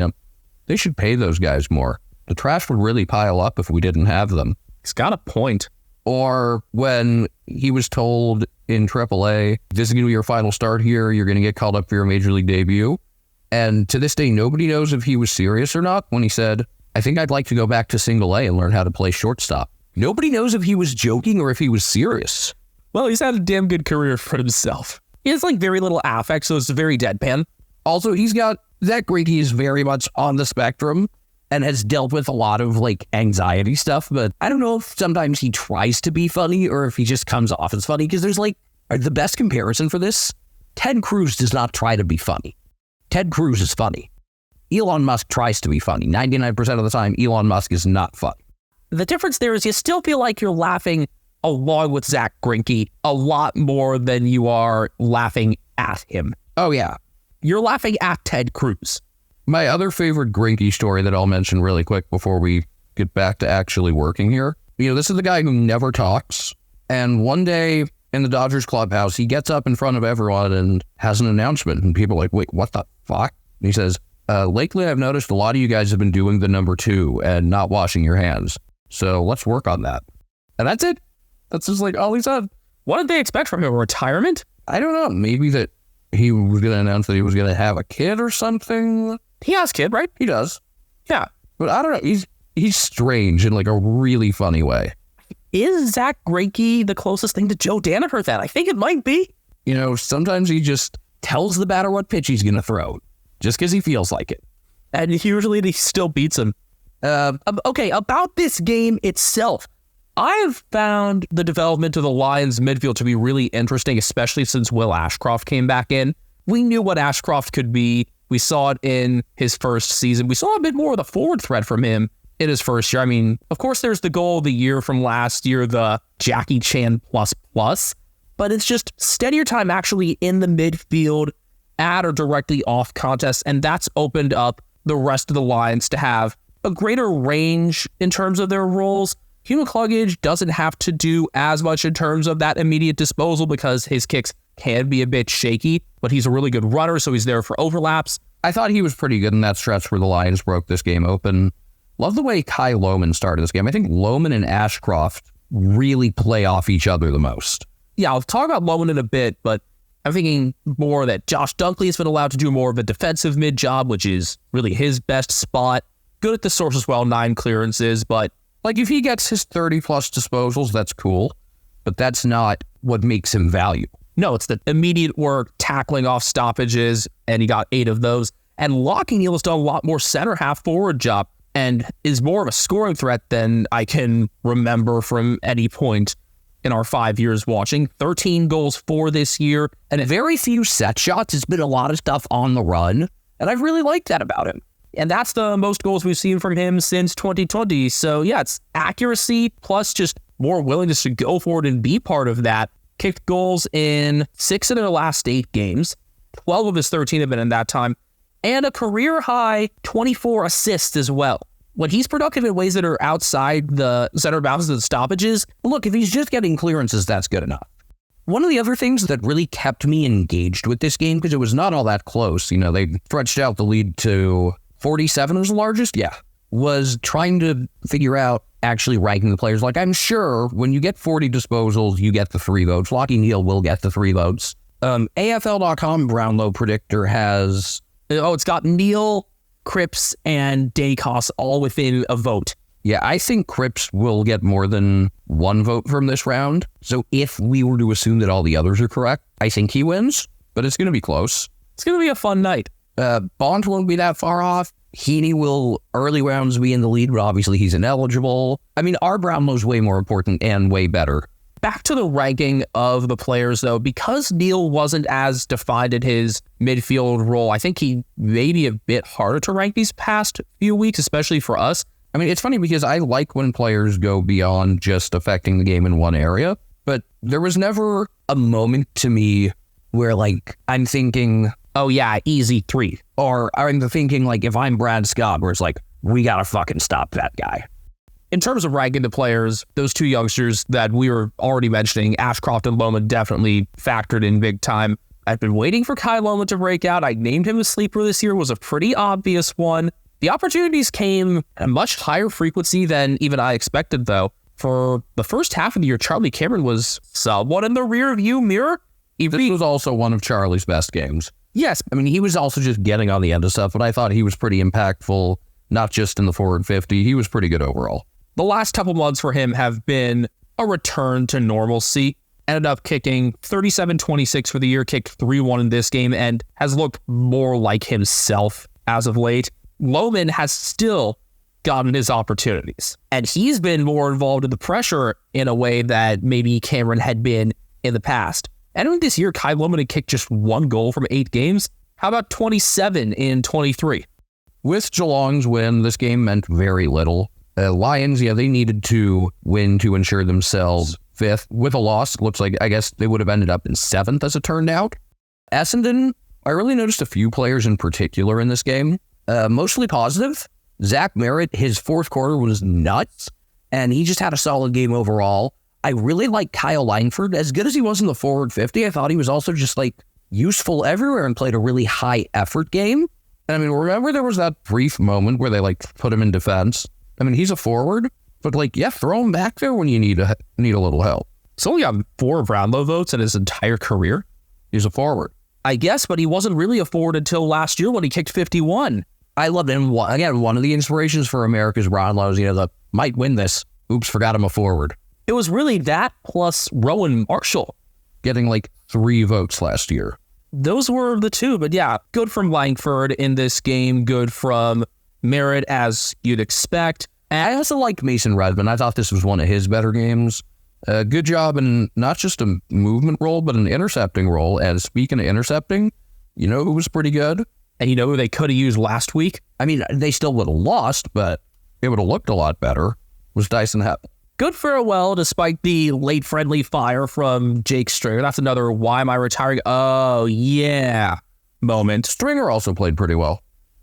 they should pay those guys more. The trash would really pile up if we didn't have them. He's got a point. Or when he was told in AAA, this is going to be your final start here, you're going to get called up for your major league debut. And to this day, nobody knows if he was serious or not when he said, I think I'd like to go back to single A and learn how to play shortstop. Nobody knows if he was joking or if he was serious. Well, he's had a damn good career for himself. He has like very little affect, so it's very deadpan. Also, he's got Zach Greinke is very much on the spectrum and has dealt with a lot of like anxiety stuff, but I don't know if sometimes he tries to be funny or if he just comes off as funny, because there's like the best comparison for this. Ted Cruz does not try to be funny. Ted Cruz is funny. Elon Musk tries to be funny. 99% of the time, Elon Musk is not funny. The difference there is you still feel like you're laughing along with Zach Greinke a lot more than you are laughing at him. Oh, yeah. You're laughing at Ted Cruz. My other favorite Greinke story that I'll mention really quick before we get back to actually working here. You know, this is the guy who never talks. And one day in the Dodgers clubhouse, he gets up in front of everyone and has an announcement. And people are like, wait, what the fuck? And he says, lately I've noticed a lot of you guys have been doing the number 2 and not washing your hands. So let's work on that. And that's it. That's just like all he said. What did they expect from him? A retirement? I don't know. Maybe that he was going to announce that he was going to have a kid or something. He has a kid, right? He does. Yeah. But I don't know. He's strange in like a really funny way. Is Zach Greinke the closest thing to Joe Danaher then? I think it might be. You know, sometimes he just tells the batter what pitch he's going to throw just because he feels like it. And usually he still beats him. Okay, about this game itself, I've found the development of the Lions midfield to be really interesting, especially since Will Ashcroft came back in. We knew what Ashcroft could be. We saw it in his first season. We saw a bit more of the forward threat from him in his first year. I mean, of course, there's the goal of the year from last year, the Jackie Chan plus, but it's just steadier time actually in the midfield at or directly off contests, and that's opened up the rest of the Lions to have a greater range in terms of their roles. Hugh McCluggage doesn't have to do as much in terms of that immediate disposal because his kicks can be a bit shaky, but he's a really good runner, so he's there for overlaps. I thought he was pretty good in that stretch where the Lions broke this game open. Love the way Kai Lohman started this game. I think Lohman and Ashcroft really play off each other the most. Yeah, I'll talk about Lohman in a bit, but I'm thinking more that Josh Dunkley has been allowed to do more of a defensive mid job, which is really his best spot. Good at the source as well, 9 clearances, but like if he gets his 30 plus disposals, that's cool, but that's not what makes him valuable. No, it's the immediate work, tackling off stoppages, and he got 8 of those. And Lockinghill has done a lot more center half forward job and is more of a scoring threat than I can remember from any point in our 5 years watching. 13 goals for this year, and very few set shots. It's been a lot of stuff on the run, and I've really liked that about him. And that's the most goals we've seen from him since 2020. So yeah, it's accuracy plus just more willingness to go forward and be part of that. Kicked goals in 6 of their last 8 games. 12 of his 13 have been in that time. And a career high 24 assists as well. When he's productive in ways that are outside the center bounces and stoppages, look, if he's just getting clearances, that's good enough. One of the other things that really kept me engaged with this game, because it was not all that close, you know, they stretched out the lead to 47 was the largest, was trying to figure out actually ranking the players. Like, I'm sure when you get 40 disposals, you get the 3 votes. Lockinghill will get the 3 votes. AFL.com Brownlow Predictor has... it's got Neal, Cripps, and Dacos all within a vote. Yeah, I think Cripps will get more than 1 vote from this round. So if we were to assume that all the others are correct, I think he wins, but it's going to be close. It's going to be a fun night. Bond won't be that far off. Heaney will early rounds be in the lead, but obviously he's ineligible. I mean, our Brownlow's way more important and way better. Back to the ranking of the players, though, because Neal wasn't as defined in his midfield role, I think he may be a bit harder to rank these past few weeks, especially for us. I mean, it's funny because I like when players go beyond just affecting the game in one area, but there was never a moment to me where, like, I'm thinking, oh yeah, easy 3. Or I'm thinking, like, if I'm Brad Scott, where it's like, we gotta fucking stop that guy. In terms of ranking the players, those 2 youngsters that we were already mentioning, Ashcroft and Lohman, definitely factored in big time. I've been waiting for Kai Lohman to break out. I named him a sleeper this year. It was a pretty obvious one. The opportunities came at a much higher frequency than even I expected, though. For the first half of the year, Charlie Cameron was somewhat in the rear view mirror. This was also one of Charlie's best games. Yes. I mean, he was also just getting on the end of stuff, but I thought he was pretty impactful, not just in the forward 50. He was pretty good overall. The last couple months for him have been a return to normalcy. ended up kicking 37-26 for the year, kicked 3-1 in this game, and has looked more like himself as of late. Lohman has still gotten his opportunities, and he's been more involved in the pressure in a way that maybe Cameron had been in the past. And this year, Kai Lohman had kicked just 1 goal from 8 games. How about 27 in 23? With Geelong's win, this game meant very little. Lions, they needed to win to ensure themselves 5th. With a loss, looks like, I guess, they would have ended up in 7th as it turned out. Essendon, I really noticed a few players in particular in this game. Mostly positive. Zach Merritt, his 4th quarter was nuts, and he just had a solid game overall. I really like Kyle Langford. As good as he was in the forward 50, I thought he was also just, useful everywhere and played a really high-effort game. And, remember there was that brief moment where they, put him in defense? He's a forward, but, throw him back there when you need a little help. He's only got 4 Brownlow votes in his entire career. He's a forward. I guess, but he wasn't really a forward until last year when he kicked 51. I loved him. Again, one of the inspirations for America's Brownlow is, the might win this. Oops, forgot I'm a forward. It was really that plus Rowan Marshall. Getting 3 votes last year. Those were the 2, but yeah, good from Langford in this game, good from Merritt as you'd expect. And I also liked Mason Redmond. I thought this was one of his better games. Good job in not just a movement role, but an intercepting role. And speaking of intercepting, you know who was pretty good? And you know who they could have used last week? They still would have lost, but it would have looked a lot better, was Dyson Heppel. Good farewell despite the late friendly fire from Jake Stringer. That's another why am I retiring? Oh, yeah moment. Stringer also played pretty well.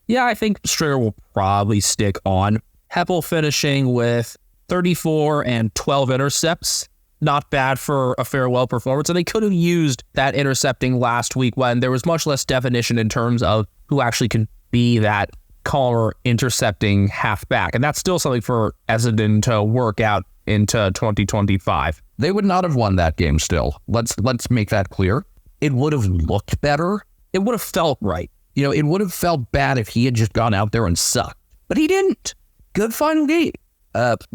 Yeah, I think Stringer will probably stick on. Heppel finishing with 34 and 12 intercepts. Not bad for a farewell performance. And they could have used that intercepting last week when there was much less definition in terms of who actually could be that calmer intercepting halfback. And that's still something for Essendon to work out into 2025. They would not have won that game still. Let's make that clear. It would have looked better. It would have felt right. It would have felt bad if he had just gone out there and sucked. But he didn't. Good final game.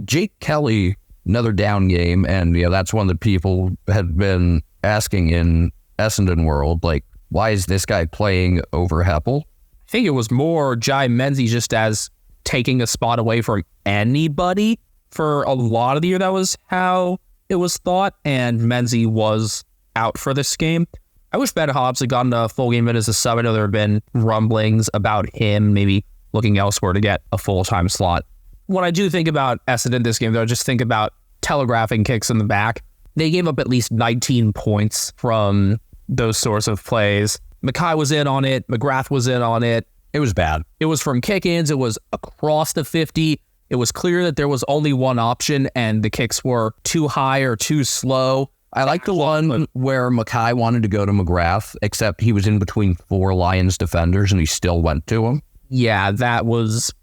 Jake Kelly, another down game, and that's one that people had been asking in Essendon world, why is this guy playing over Heppel? I think it was more Jai Menzies just as taking a spot away from anybody for a lot of the year. That was how it was thought, and Menzies was out for this game. I wish Ben Hobbs had gotten a full game in as a sub. I know there have been rumblings about him maybe looking elsewhere to get a full-time slot. When I do think about Essendon this game, though, I just think about telegraphing kicks in the back. They gave up at least 19 points from those sorts of plays. Mackay was in on it. McGrath was in on it. It was bad. It was from kick-ins. It was across the 50. It was clear that there was only one option, and the kicks were too high or too slow. I like the one where Mackay wanted to go to McGrath, except he was in between 4 Lions defenders, and he still went to him. Yeah, that was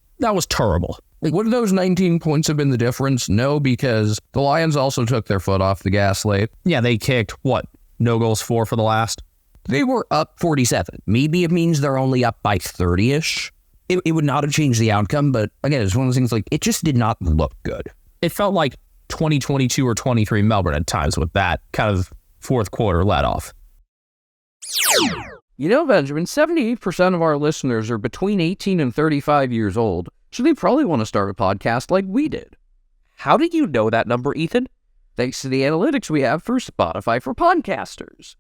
terrible. Would those 19 points have been the difference? No, because the Lions also took their foot off the gas late. Yeah, they kicked, no goals for the last? They were up 47. Maybe it means they're only up by 30-ish. It would not have changed the outcome, but again, it's one of those things it just did not look good. It felt like 2022 or 23 Melbourne at times with that kind of 4th quarter let off. Benjamin, 78% of our listeners are between 18 and 35 years old, so they probably want to start a podcast like we did. How did you know that number, Ethan? Thanks to the analytics we have for Spotify for Podcasters.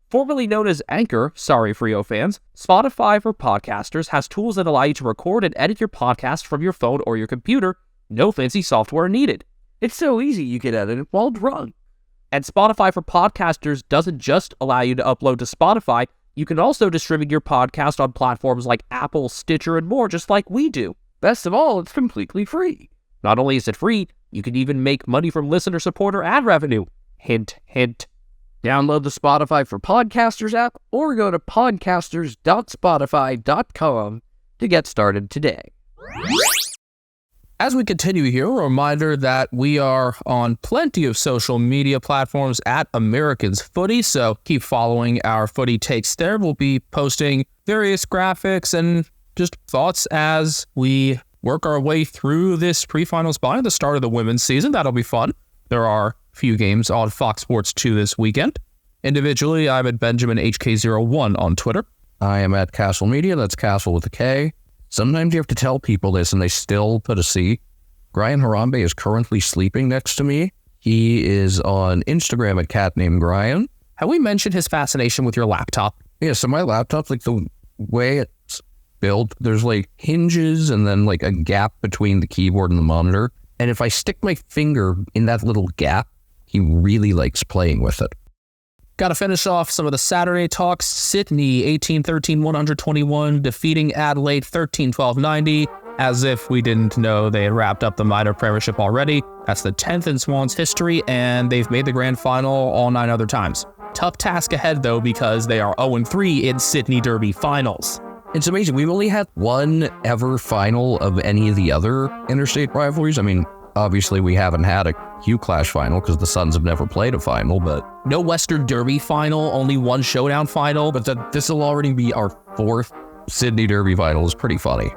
Formerly known as Anchor, sorry Frio fans, Spotify for Podcasters has tools that allow you to record and edit your podcast from your phone or your computer. No fancy software needed. It's so easy you can edit it while drunk. And Spotify for Podcasters doesn't just allow you to upload to Spotify, you can also distribute your podcast on platforms like Apple, Stitcher, and more, just like we do. Best of all, it's completely free. Not only is it free, you can even make money from listener support or ad revenue. Hint, hint. Download the Spotify for Podcasters app or go to podcasters.spotify.com to get started today. As we continue here, a reminder that we are on plenty of social media platforms at Americans Footy, so keep following our Footy takes there. We'll be posting various graphics and just thoughts as we work our way through this pre-finals bye at the start of the women's season. That'll be fun. There are few games on Fox Sports 2 this weekend. Individually, I'm at Benjamin HK01 on Twitter. I am at Castle Media. That's Castle with a K. Sometimes you have to tell people this and they still put a C. Brian Harambe is currently sleeping next to me. He is on Instagram at cat named Brian. Have we mentioned his fascination with your laptop? Yeah, so my laptop's like the way it's built, there's like hinges and then like a gap between the keyboard and the monitor. And if I stick my finger in that little gap, he really likes playing with it. Got to finish off some of the Saturday talks. Sydney 18-13-121 defeating Adelaide 13-12-90. As if we didn't know they had wrapped up the minor premiership already. That's the 10th in Swans history, and they've made the grand final all 9 other times. Tough task ahead, though, because they are 0-3 in Sydney Derby finals. It's amazing. We've only had one ever final of any of the other interstate rivalries. I mean, obviously we haven't had a Hugh Clash final because the Suns have never played a final, but no Western Derby final, only one Showdown final. But this will already be our 4th Sydney Derby final. It's pretty funny.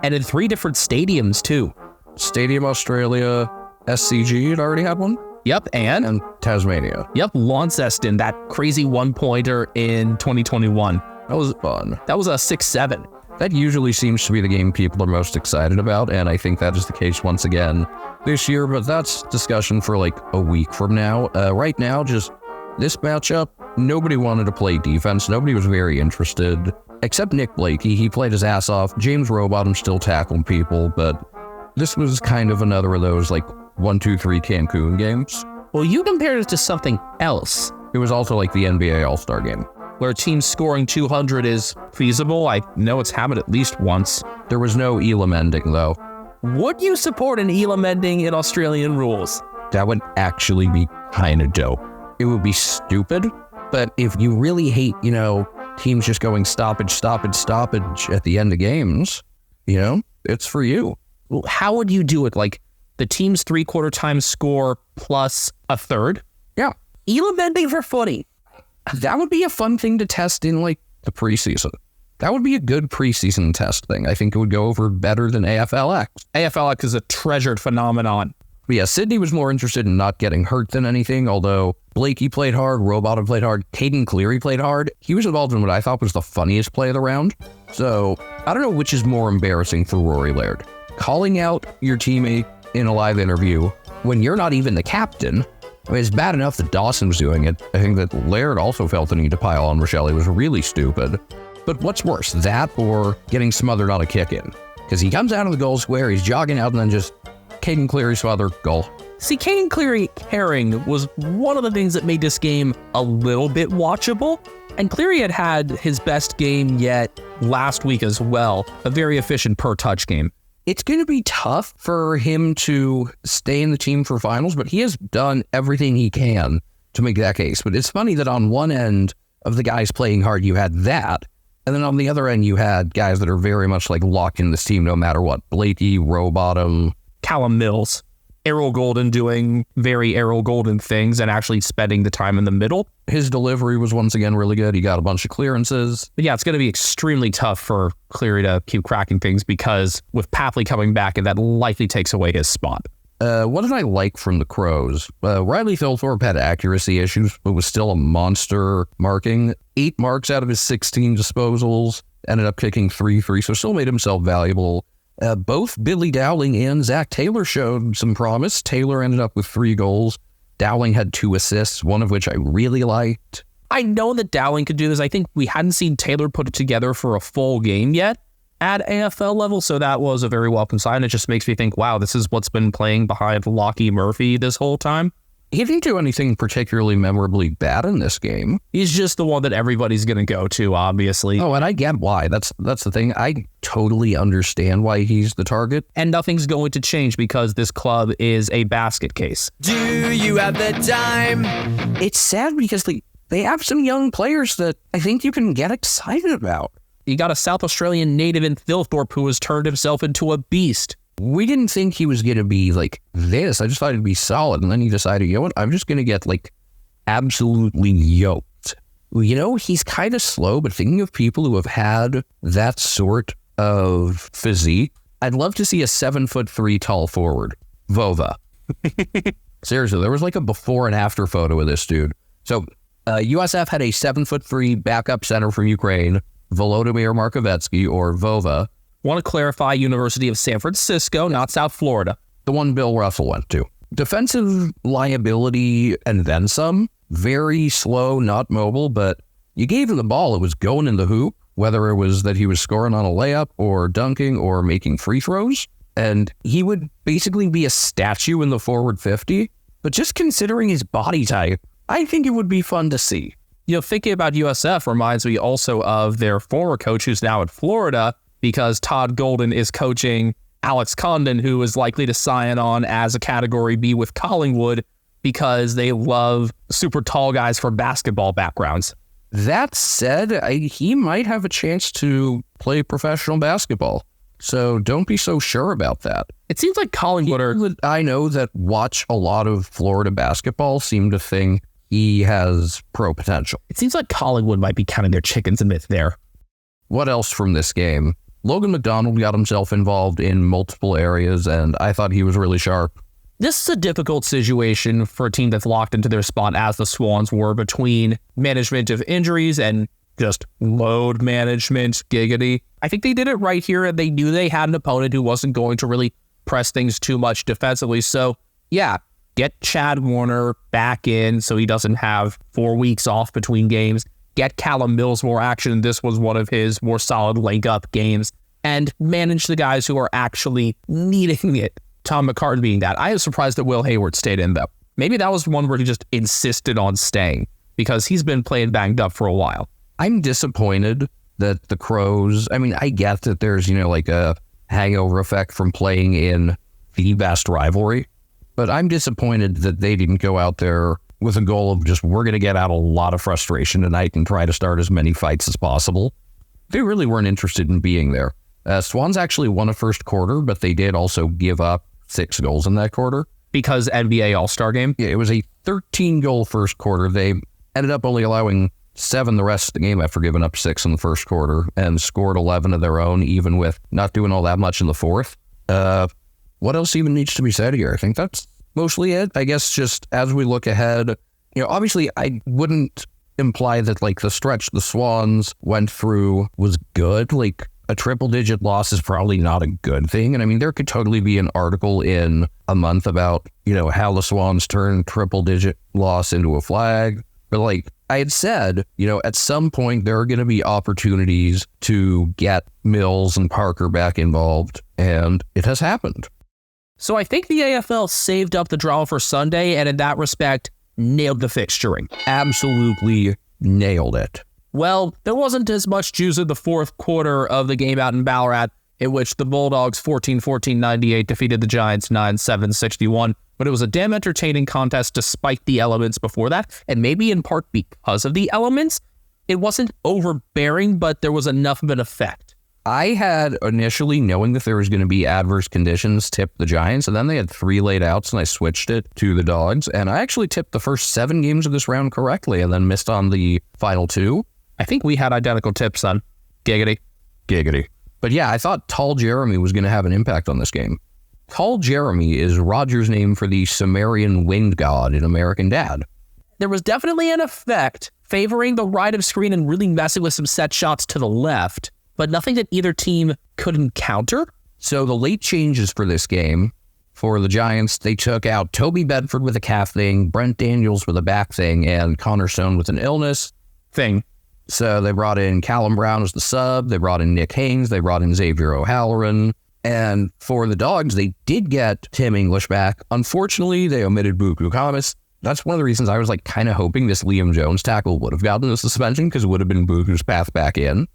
And in 3 different stadiums, too. Stadium Australia, SCG had already had one. Yep, and Tasmania. Yep, Launceston, that crazy one-pointer in 2021. That was fun. That was a 6-7. That usually seems to be the game people are most excited about, and I think that is the case once again this year, but that's discussion for like a week from now. Right now, just this matchup, nobody wanted to play defense. Nobody was very interested, except Nick Blakey. He played his ass off. James Rowbottom still tackled people, but this was kind of another of those like 1-2-3 Cancun games. Well, you compared it to something else. It was also like the NBA All-Star game, where teams scoring 200 is feasible. I know it's happened at least once. There was no Elam ending, though. Would you support an Elam ending in Australian rules? That would actually be kind of dope. It would be stupid, but if you really hate, teams just going stoppage at the end of games, it's for you. How would you do it? Like the team's 3/4 time score plus a third? Yeah. Elam ending for footy. That would be a fun thing to test in like the preseason. That would be a good preseason test thing. I think it would go over better than AFLX. AFLX is a treasured phenomenon. But yeah, Sydney was more interested in not getting hurt than anything, although Blakey played hard, Rowbottom played hard, Caden Cleary played hard. He was involved in what I thought was the funniest play of the round. So I don't know which is more embarrassing for Rory Laird. Calling out your teammate in a live interview when you're not even the captain. I mean, it's bad enough that Dawson was doing it. I think that Laird also felt the need to pile on Rochelle. It was really stupid. But what's worse, that or getting smothered on a kick-in? Because he comes out of the goal square, he's jogging out, and then just Caden Cleary smother, goal. See, Caden Cleary caring was one of the things that made this game a little bit watchable. And Cleary had his best game yet last week as well. A very efficient per-touch game. It's going to be tough for him to stay in the team for finals, but he has done everything he can to make that case. But it's funny that on one end of the guys playing hard, you had that. And then on the other end, you had guys that are very much like locked in this team no matter what. Blakey, Rowbottom. Callum Mills. Errol Golden doing very Errol Golden things and actually spending the time in the middle. His delivery was once again really good. He got a bunch of clearances. But yeah, it's going to be extremely tough for Cleary to keep cracking things because with Papley coming back, and that likely takes away his spot. What did I like from the Crows? Riley Thilthorpe had accuracy issues, but was still a monster marking. 8 marks out of his 16 disposals, ended up kicking 3-3, so still made himself valuable. Both Billy Dowling and Zach Taylor showed some promise. Taylor ended up with 3 goals. Dowling had 2 assists, one of which I really liked. I know that Dowling could do this. I think we hadn't seen Taylor put it together for a full game yet at AFL level, so that was a very welcome sign. It just makes me think, wow, this is what's been playing behind Lockie Murphy this whole time. He didn't do anything particularly memorably bad in this game. He's just the one that everybody's going to go to, obviously. Oh, and I get why. That's the thing. I totally understand why he's the target. And nothing's going to change because this club is a basket case. Do you have the time? It's sad because they have some young players that I think you can get excited about. You got a South Australian native in Thilthorpe who has turned himself into a beast. We didn't think he was going to be like this. I just thought he'd be solid. And then he decided, you know what? I'm just going to get like absolutely yoked. He's kind of slow, but thinking of people who have had that sort of physique, I'd love to see a 7'3" tall forward. Vova. Seriously, there was like a before and after photo of this dude. So USF had a 7'3" backup center from Ukraine, Volodymyr Markovetsky, or Vova. Want to clarify, University of San Francisco, not South Florida. The one Bill Russell went to. Defensive liability and then some. Very slow, not mobile, but you gave him the ball, it was going in the hoop, whether it was that he was scoring on a layup or dunking or making free throws. And he would basically be a statue in the forward 50. But just considering his body type, I think it would be fun to see. You know, thinking about USF reminds me also of their former coach who's now at Florida, because Todd Golden is coaching Alex Condon, who is likely to sign on as a Category B with Collingwood because they love super tall guys from basketball backgrounds. That said, he might have a chance to play professional basketball. So don't be so sure about that. It seems like Collingwood I know that watch a lot of Florida basketball seem to think he has pro potential. It seems like Collingwood might be counting their chickens a bit there. What else from this game? Logan McDonald got himself involved in multiple areas, and I thought he was really sharp. This is a difficult situation for a team that's locked into their spot as the Swans were, between management of injuries and just load management, giggity. I think they did it right here, and they knew they had an opponent who wasn't going to really press things too much defensively. So, yeah, get Chad Warner back in so he doesn't have 4 weeks off between games. Get Callum Mills more action. This was one of his more solid link-up games. And manage the guys who are actually needing it. Tom McCartan being that. I was surprised that Will Hayward stayed in, though. Maybe that was one where he just insisted on staying because he's been playing banged up for a while. I'm disappointed that the Crows, I mean, I get that there's, like a hangover effect from playing in the best rivalry, but I'm disappointed that they didn't go out there with a goal of just, we're going to get out a lot of frustration tonight and try to start as many fights as possible. They really weren't interested in being there. Swans actually won a first quarter, but they did also give up 6 goals in that quarter. Because NBA All-Star game? Yeah, it was a 13-goal first quarter. They ended up only allowing 7 the rest of the game after giving up 6 in the first quarter and scored 11 of their own, even with not doing all that much in the fourth. What else even needs to be said here? I think that's mostly it. I guess just as we look ahead, obviously I wouldn't imply that the stretch the Swans went through was good. A triple-digit loss is probably not a good thing. And I mean, there could totally be an article in a month about, how the Swans turned triple-digit loss into a flag. But I had said, at some point there are going to be opportunities to get Mills and Parker back involved, and it has happened. So I think the AFL saved up the drama for Sunday, and in that respect, nailed the fixturing. Absolutely nailed it. Well, there wasn't as much juice in the fourth quarter of the game out in Ballarat, in which the Bulldogs 14-14-98 defeated the Giants 9-7-61. But it was a damn entertaining contest despite the elements before that, and maybe in part because of the elements. It wasn't overbearing, but there was enough of an effect. I had initially, knowing that there was going to be adverse conditions, tipped the Giants, and then they had 3 laid outs, and I switched it to the Dogs. And I actually tipped the first 7 games of this round correctly, and then missed on the final 2. I think we had identical tips, son. Giggity. Giggity. But yeah, I thought Tall Jeremy was going to have an impact on this game. Tall Jeremy is Roger's name for the Sumerian wind god in American Dad. There was definitely an effect favoring the right of screen and really messing with some set shots to the left, but nothing that either team couldn't counter. So the late changes for this game, for the Giants, they took out Toby Bedford with a calf thing, Brent Daniels with a back thing, and Connor Stone with an illness thing. So they brought in Callum Brown as the sub, they brought in Nick Haynes, they brought in Xavier O'Halloran, and for the Dogs, they did get Tim English back. Unfortunately, they omitted Buku Kamis. That's one of the reasons I was kind of hoping this Liam Jones tackle would have gotten the suspension, because it would have been Buku's path back in.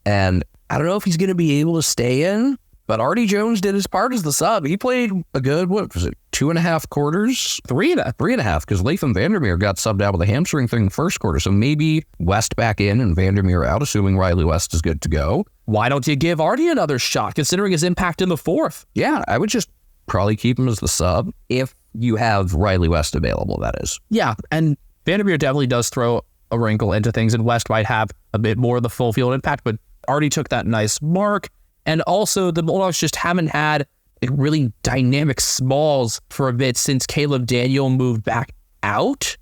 And I don't know if he's going to be able to stay in, but Artie Jones did his part as the sub. He played a good, 2.5 quarters? 3.5, because Latham Vandermeer got subbed out with a hamstring thing in the first quarter. So maybe West back in and Vandermeer out, assuming Riley West is good to go. Why don't you give Artie another shot, considering his impact in the fourth? Yeah, I would just probably keep him as the sub if you have Riley West available, that is. Yeah, and Vandermeer definitely does throw a wrinkle into things, and West might have a bit more of the full field impact, but Artie took that nice mark. And also, the Bulldogs just haven't had really dynamic smalls for a bit since Caleb Daniel moved back out.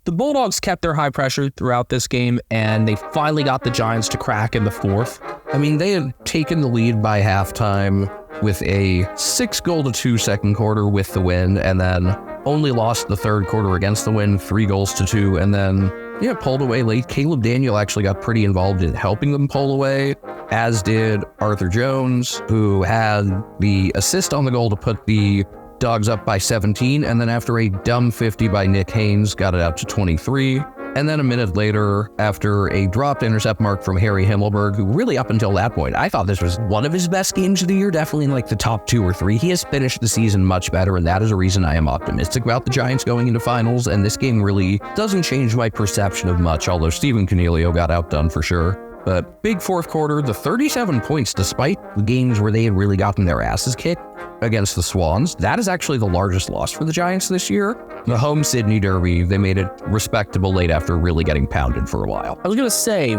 The Bulldogs kept their high pressure throughout this game, and they finally got the Giants to crack in the fourth. I mean, they had taken the lead by halftime with a 6-2 second quarter with the win, and then only lost the third quarter against the win, 3-2, and then pulled away late. Caleb Daniel actually got pretty involved in helping them pull away, as did Arthur Jones, who had the assist on the goal to put the Dogs up by 17, and then after a dumb 50 by Nick Haynes, got it out to 23. And then a minute later, after a dropped intercept mark from Harry Himmelberg, who really up until that point, I thought this was one of his best games of the year, definitely in like the top 2 or 3. He has finished the season much better, and that is a reason I am optimistic about the Giants going into finals, and this game really doesn't change my perception of much, although Stephen Cornelio got outdone for sure. But big fourth quarter, the 37 points, despite the games where they had really gotten their asses kicked against the Swans, that is actually the largest loss for the Giants this year. The home Sydney Derby, they made it respectable late after really getting pounded for a while. I was going to say,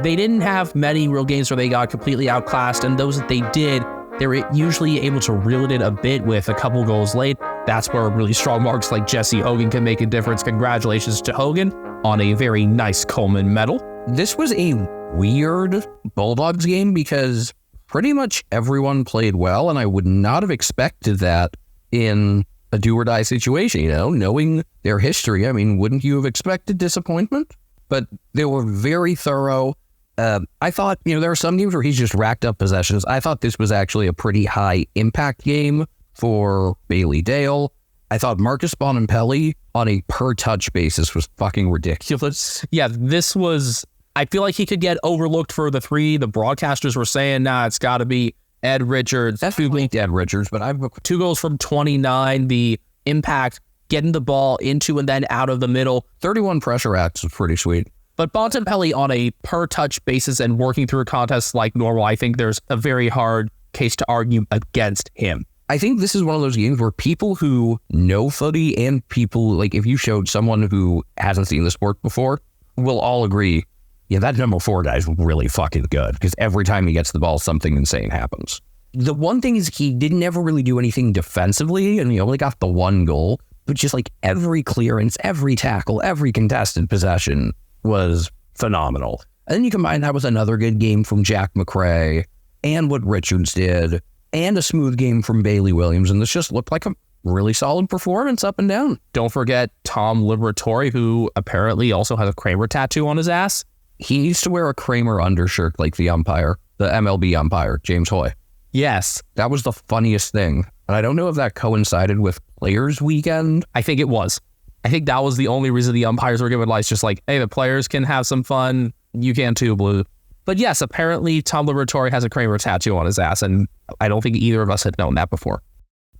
they didn't have many real games where they got completely outclassed, and those that they did, they were usually able to reel it in a bit with a couple goals late. That's where really strong marks like Jesse Hogan can make a difference. Congratulations to Hogan on a very nice Coleman medal. This was a weird Bulldogs game because pretty much everyone played well, and I would not have expected that in a do-or-die situation, knowing their history. I mean, wouldn't you have expected disappointment? But they were very thorough. I thought, there are some games where he's just racked up possessions. I thought this was actually a pretty high-impact game for Bailey Dale. I thought Marcus Bonampelli on a per-touch basis was fucking ridiculous. Yeah, this was... I feel like he could get overlooked for the 3. The broadcasters were saying, it's got to be Ed Richards. That's Ed Richards, but I've 2 goals from 29. The impact, getting the ball into and then out of the middle. 31 pressure acts was pretty sweet. But Bontempelli on a per-touch basis and working through a contest like normal, I think there's a very hard case to argue against him. I think this is one of those games where people who know footy and people, like if you showed someone who hasn't seen the sport before, will all agree, that number 4 guy is really fucking good because every time he gets the ball, something insane happens. The one thing is he didn't ever really do anything defensively, and he only got the 1 goal, but just like every clearance, every tackle, every contested possession was phenomenal. And then you combine that with another good game from Jack McRae and what Richards did and a smooth game from Bailey Williams, and this just looked like a really solid performance up and down. Don't forget Tom Liberatore, who apparently also has a Kramer tattoo on his ass. He needs to wear a Kramer undershirt like the umpire, the MLB umpire, James Hoy. Yes. That was the funniest thing. And I don't know if that coincided with Players Weekend. I think it was. I think that was the only reason the umpires were given lights, just like, hey, the players can have some fun. You can too, Blue. But yes, apparently Tom Liberatore has a Kramer tattoo on his ass, and I don't think either of us had known that before.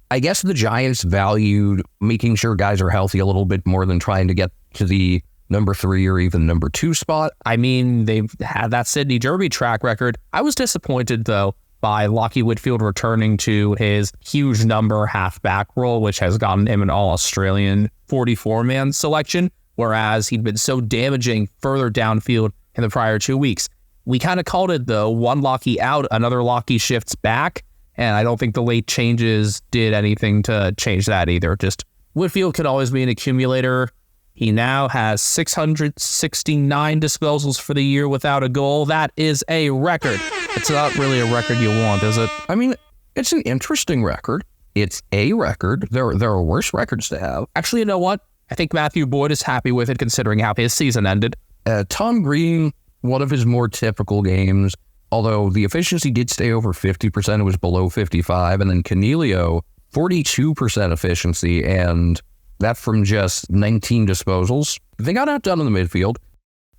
I guess the Giants valued making sure guys are healthy a little bit more than trying to get to the number 3 or even number 2 spot. I mean, they've had that Sydney Derby track record. I was disappointed, though, by Lockie Whitfield returning to his huge number halfback role, which has gotten him an All-Australian 44-man selection, whereas he'd been so damaging further downfield in the prior 2 weeks. We kind of called it, though. One Lockie out, another Lockie shifts back, and I don't think the late changes did anything to change that either. Just Whitfield could always be an accumulator. He now has 669 disposals for the year without a goal. That is a record. It's not really a record you want, is it? I mean, it's an interesting record. It's a record. There are worse records to have. Actually, you know what? I think Matthew Boyd is happy with it considering how his season ended. Tom Green, one of his more typical games, although the efficiency did stay over 50%, it was below 55. And then Cornelio, 42% efficiency, and that from just 19 disposals. They got outdone in the midfield.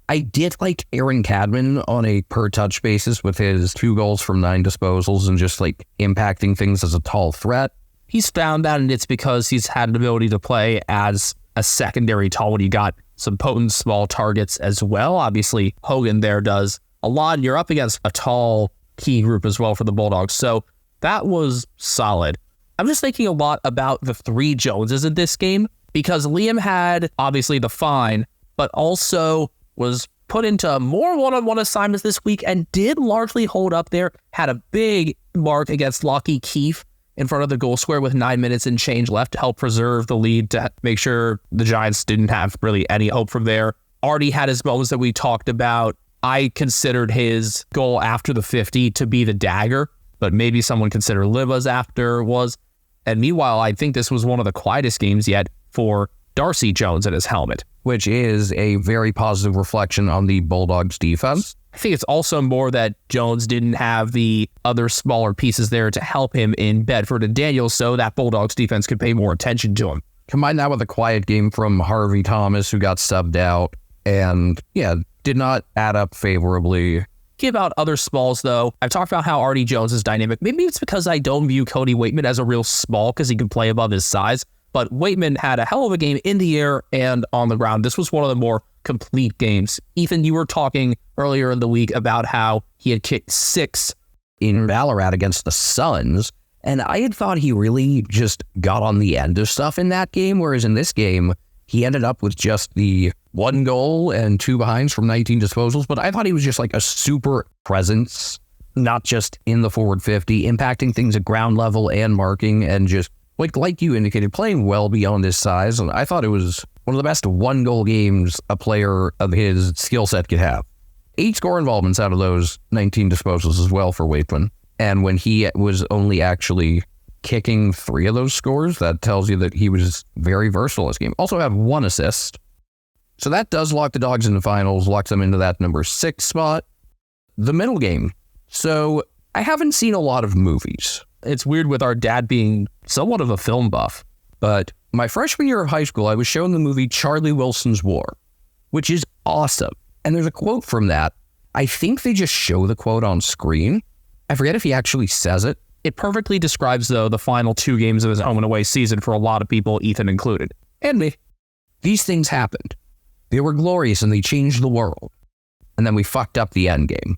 I did like Aaron Cadman on a per-touch basis with his 2 goals from 9 disposals and just like impacting things as a tall threat. He's found that, and it's because he's had an ability to play as a secondary tall when you got some potent small targets as well. Obviously, Hogan there does a lot, and you're up against a tall key group as well for the Bulldogs. So that was solid. I'm just thinking a lot about the 3 Joneses in this game because Liam had obviously the fine, but also was put into more one-on-one assignments this week and did largely hold up there. Had a big mark against Lockie Keefe in front of the goal square with 9 minutes and change left to help preserve the lead, to make sure the Giants didn't have really any hope from there. Artie had his moments that we talked about. I considered his goal after the 50 to be the dagger, but maybe someone considered Liva's after was. And meanwhile, I think this was one of the quietest games yet for Darcy Jones in his helmet, which is a very positive reflection on the Bulldogs defense. I think it's also more that Jones didn't have the other smaller pieces there to help him in Bedford and Daniels, so that Bulldogs defense could pay more attention to him. Combine that with a quiet game from Harvey Thomas, who got subbed out, and did not add up favorably. Give out other smalls, though. I've talked about how Artie Jones is dynamic. Maybe it's because I don't view Cody Waitman as a real small because he can play above his size, but Waitman had a hell of a game in the air and on the ground. This was one of the more complete games. Ethan, you were talking earlier in the week about how he had kicked 6 in Ballarat against the Suns, and I had thought he really just got on the end of stuff in that game, whereas in this game, he ended up with just the 1 goal and 2 behinds from 19 disposals, but I thought he was just like a super presence, not just in the forward 50, impacting things at ground level and marking, and just, like you indicated, playing well beyond his size, and I thought it was one of the best 1-goal games a player of his skill set could have. 8 score involvements out of those 19 disposals as well for Waitman, and when he was only actually kicking 3 of those scores, that tells you that he was very versatile this game. Also had 1 assist. So that does lock the Dogs in the finals, locks them into that number 6 spot. The middle game. So I haven't seen a lot of movies. It's weird with our dad being somewhat of a film buff. But my freshman year of high school, I was shown the movie Charlie Wilson's War, which is awesome. And there's a quote from that. I think they just show the quote on screen. I forget if he actually says it. It perfectly describes, though, the final 2 games of his home and away season for a lot of people, Ethan included. And me. These things happened. They were glorious and they changed the world. And then we fucked up the end game.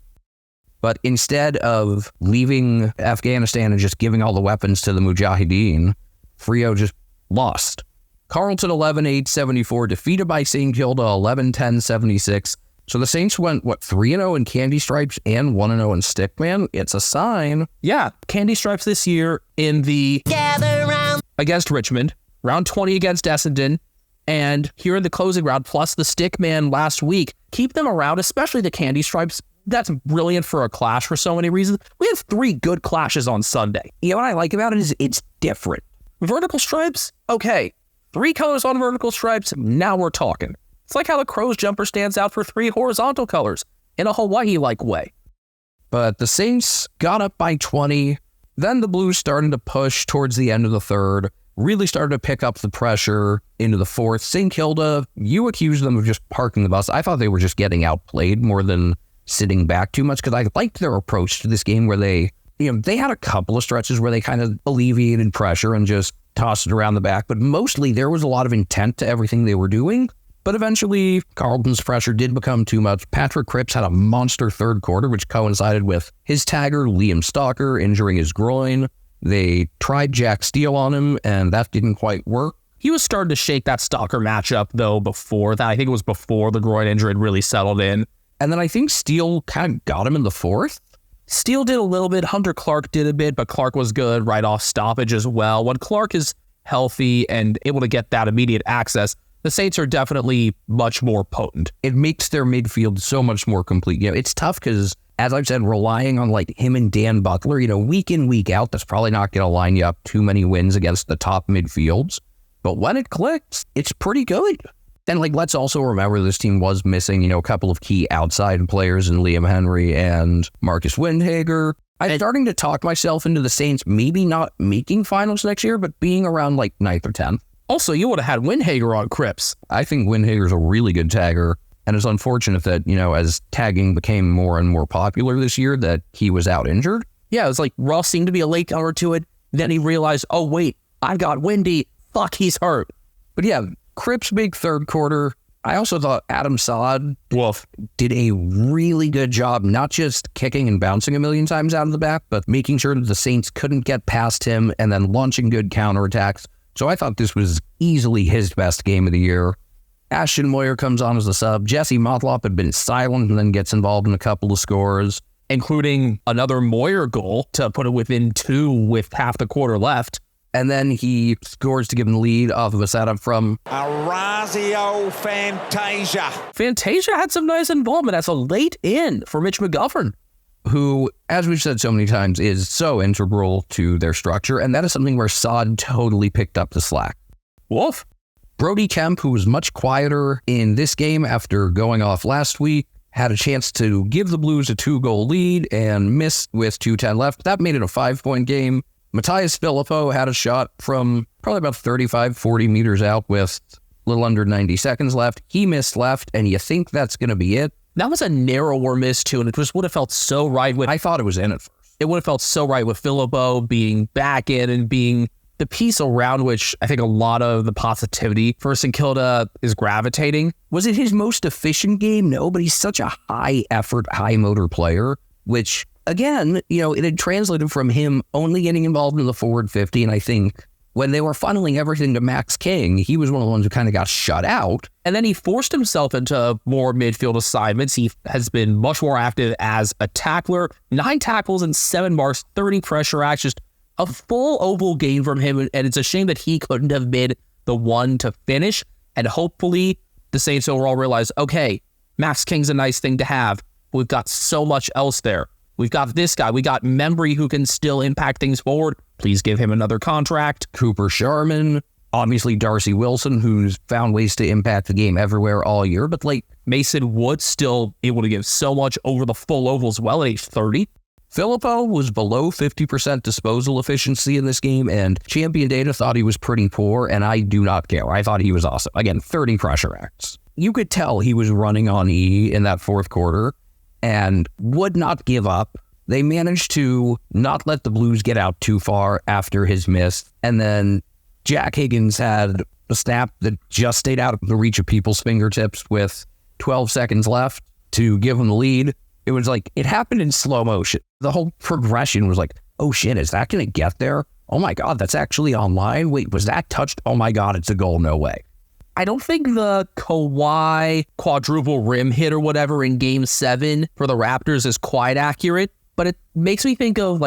But instead of leaving Afghanistan and just giving all the weapons to the Mujahideen, Freo just lost. Carleton 11-8-74, defeated by St. Kilda 11-10-76. So the Saints went, 3-0 in Candy Stripes and 1-0 in Stickman? It's a sign. Yeah, Candy Stripes this year in the Gather Round against Richmond, round 20 against Essendon, and here in the closing round, plus the Stickman last week. Keep them around, especially the Candy Stripes. That's brilliant for a clash for so many reasons. We have 3 good clashes on Sunday. You know what I like about it is it's different. Vertical stripes? Okay. 3 colors on vertical stripes, now we're talking. It's like how the Crows jumper stands out for 3 horizontal colors in a Hawaii-like way. But the Saints got up by 20. Then the Blues started to push towards the end of the third, really started to pick up the pressure into the fourth. St. Kilda, you accused them of just parking the bus. I thought they were just getting outplayed more than sitting back too much, because I liked their approach to this game where they had a couple of stretches where they kind of alleviated pressure and just tossed it around the back, but mostly there was a lot of intent to everything they were doing. But eventually, Carlton's pressure did become too much. Patrick Cripps had a monster third quarter, which coincided with his tagger, Liam Stalker, injuring his groin. They tried Jack Steele on him, and that didn't quite work. He was starting to shake that Stalker matchup, though, before that. I think it was before the groin injury had really settled in. And then I think Steele kind of got him in the fourth. Steele did a little bit. Hunter Clark did a bit, but Clark was good right off stoppage as well. When Clark is healthy and able to get that immediate access, the Saints are definitely much more potent. It makes their midfield so much more complete. It's tough because, as I've said, relying on him and Dan Butler, week in, week out, that's probably not going to line you up too many wins against the top midfields. But when it clicks, it's pretty good. And let's also remember this team was missing, a couple of key outside players in Liam Henry and Marcus Windhager. I'm starting to talk myself into the Saints maybe not making finals next year, but being around 9th or 10th. Also, you would have had Windhager on Cripps. I think Windhager's a really good tagger, and it's unfortunate that, as tagging became more and more popular this year, that he was out injured. Yeah, it was like Ross seemed to be a late comer to it. Then he realized, oh, wait, I got Windy. Fuck, he's hurt. But yeah, Cripps' big third quarter. I also thought Adam Saad did a really good job, not just kicking and bouncing a million times out of the back, but making sure that the Saints couldn't get past him and then launching good counterattacks. So I thought this was easily his best game of the year. Ashton Moyer comes on as a sub. Jesse Motlop had been silent and then gets involved in a couple of scores. including another Moyer goal to put it within 2 with half the quarter left. And then he scores to give him the lead off of a setup from Orazio Fantasia. Fantasia had some nice involvement as a late in for Mitch McGovern, who, as we've said so many times, is so integral to their structure. And that is something where Sod totally picked up the slack. Wolf. Brody Kemp, who was much quieter in this game after going off last week, had a chance to give the Blues a 2-goal lead and missed with 2:10 left. That made it a 5-point game. Matthias Filippo had a shot from probably about 35, 40 meters out with a little under 90 seconds left. He missed left, and you think that's going to be it. That was a narrower miss, too, and it just would have felt so right with... I thought it was in at first. It would have felt so right with Filippo being back in and being the piece around which I think a lot of the positivity for St. Kilda is gravitating. Was it his most efficient game? No, but he's such a high-effort, high-motor player, which... Again, it had translated from him only getting involved in the forward 50, and I think when they were funneling everything to Max King, he was one of the ones who kind of got shut out. And then he forced himself into more midfield assignments. He has been much more active as a tackler. 9 tackles and 7 marks, 30 pressure acts, just a full oval game from him, and it's a shame that he couldn't have been the one to finish. And hopefully the Saints overall realize, okay, Max King's a nice thing to have. We've got so much else there. We've got this guy. We got Membry who can still impact things forward. Please give him another contract. Cooper Sharman. Obviously, Darcy Wilson, who's found ways to impact the game everywhere all year. But Mason Wood still able to give so much over the full oval as well at age 30. Filippo was below 50% disposal efficiency in this game, and Champion Data thought he was pretty poor, and I do not care. I thought he was awesome. Again, 30 pressure acts. You could tell he was running on E in that fourth quarter and would not give up. They managed to not let the Blues get out too far after his miss. And then Jack Higgins had a snap that just stayed out of the reach of people's fingertips with 12 seconds left to give them the lead. It was it happened in slow motion. The whole progression was oh shit, is that going to get there? Oh my God, that's actually online. Wait, was that touched? Oh my God, it's a goal. No way. I don't think the Kawhi quadruple rim hit or whatever in Game 7 for the Raptors is quite accurate, but it makes me think of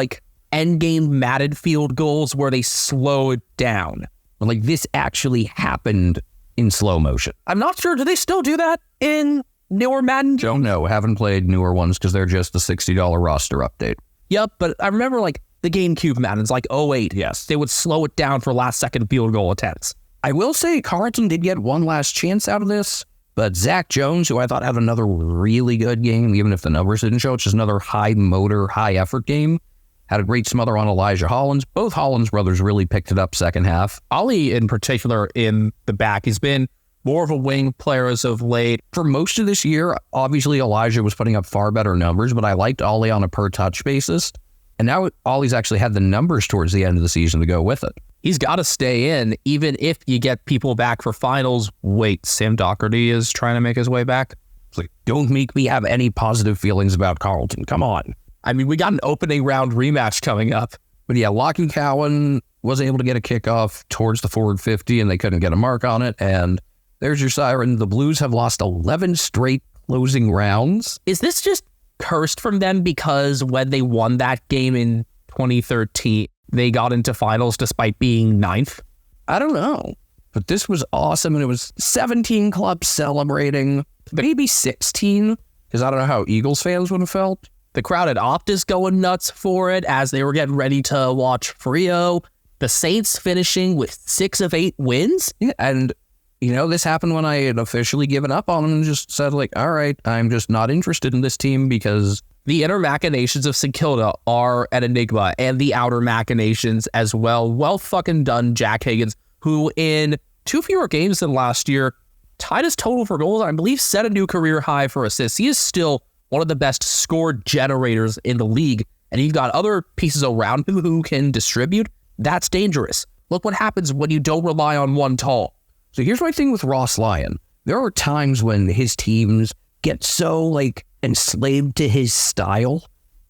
endgame matted field goals where they slow it down. This actually happened in slow motion. I'm not sure. Do they still do that in newer Madden? Don't know. Haven't played newer ones because they're just a $60 roster update. Yep, but I remember the GameCube Maddens, 08. Yes. They would slow it down for last second field goal attempts. I will say Carlton did get one last chance out of this, but Zach Jones, who I thought had another really good game, even if the numbers didn't show, it's just another high motor, high effort game, had a great smother on Elijah Hollins. Both Hollins brothers really picked it up second half. Ollie in particular in the back, he's been more of a wing player as of late. For most of this year, obviously Elijah was putting up far better numbers, but I liked Ollie on a per touch basis. And now Ollie's actually had the numbers towards the end of the season to go with it. He's got to stay in, even if you get people back for finals. Wait, Sam Doherty is trying to make his way back? It's don't make me have any positive feelings about Carlton. Come on. I mean, we got an opening round rematch coming up. But yeah, Lockie Cowan was able to get a kickoff towards the forward 50, and they couldn't get a mark on it. And there's your siren. The Blues have lost 11 straight closing rounds. Is this just cursed from them because when they won that game in 2013, they got into finals despite being 9th? I don't know. But this was awesome, and it was 17 clubs celebrating. Maybe 16, because I don't know how Eagles fans would have felt. The crowd at Optus going nuts for it as they were getting ready to watch Frio. The Saints finishing with 6 of 8 wins. Yeah, and, this happened when I had officially given up on them and just said, all right, I'm just not interested in this team because... The inner machinations of St. Kilda are an enigma, and the outer machinations as well. Well fucking done, Jack Higgins, who in 2 fewer games than last year tied his total for goals, and I believe set a new career high for assists. He is still one of the best score generators in the league, and you've got other pieces around him who can distribute. That's dangerous. Look what happens when you don't rely on one tall. So here's my thing with Ross Lyon. There are times when his teams get so, enslaved to his style,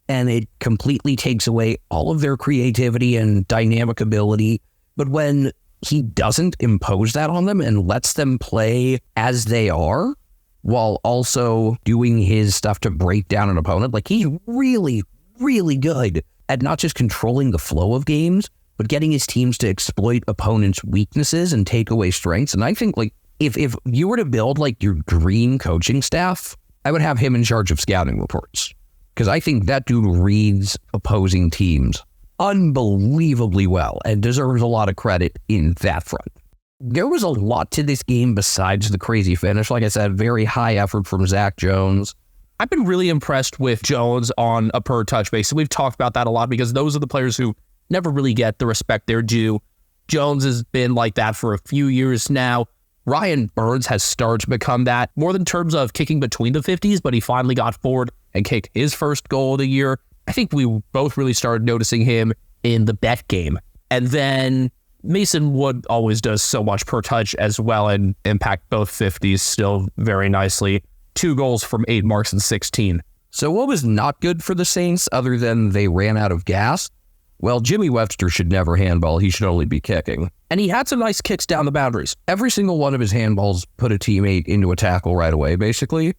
and it completely takes away all of their creativity and dynamic ability. But when he doesn't impose that on them and lets them play as they are, while also doing his stuff to break down an opponent. Like, he's really, really good at not just controlling the flow of games, but getting his teams to exploit opponents' weaknesses and take away strengths. And I think, like, if you were to build, like, your dream coaching staff, I would have him in charge of scouting reports. Because I think that dude reads opposing teams unbelievably well and deserves a lot of credit in that front. There was a lot to this game besides the crazy finish. Like I said, very high effort from Zach Jones. I've been really impressed with Jones on a per touch basis. We've talked about that a lot because those are the players who never really get the respect they're due. Jones has been like that for a few years now. Ryan Burns has started to become that, more than in terms of kicking between the 50s, but he finally got forward and kicked his first goal of the year. I think we both really started noticing him in the bet game. And then Mason Wood always does so much per touch as well and impact both 50s still very nicely. 2 goals from 8 marks and 16. So what was not good for the Saints other than they ran out of gas? Well, Jimmy Webster should never handball. He should only be kicking. And he had some nice kicks down the boundaries. Every single one of his handballs put a teammate into a tackle right away, basically.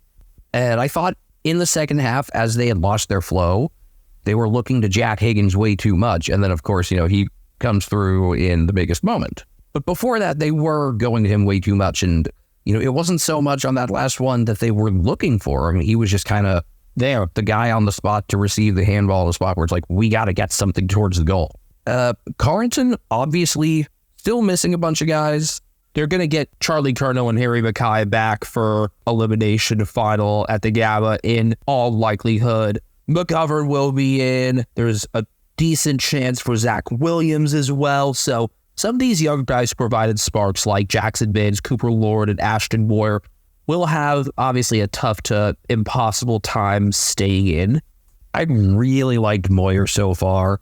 And I thought in the second half, as they had lost their flow, they were looking to Jack Higgins way too much. And then, of course, he comes through in the biggest moment. But before that, they were going to him way too much. And, it wasn't so much on that last one that they were looking for. I mean, he was just kind of there, the guy on the spot to receive the handball on the spot where it's like, we got to get something towards the goal. Carrington, obviously, still missing a bunch of guys. They're going to get Charlie Curnow and Harry Mackay back for elimination final at the Gala in all likelihood. McGovern will be in. There's a decent chance for Zach Williams as well. So some of these young guys provided sparks like Jackson Binns, Cooper Lord, and Ashton Moyer will have obviously a tough to impossible time staying in. I really liked Moyer so far.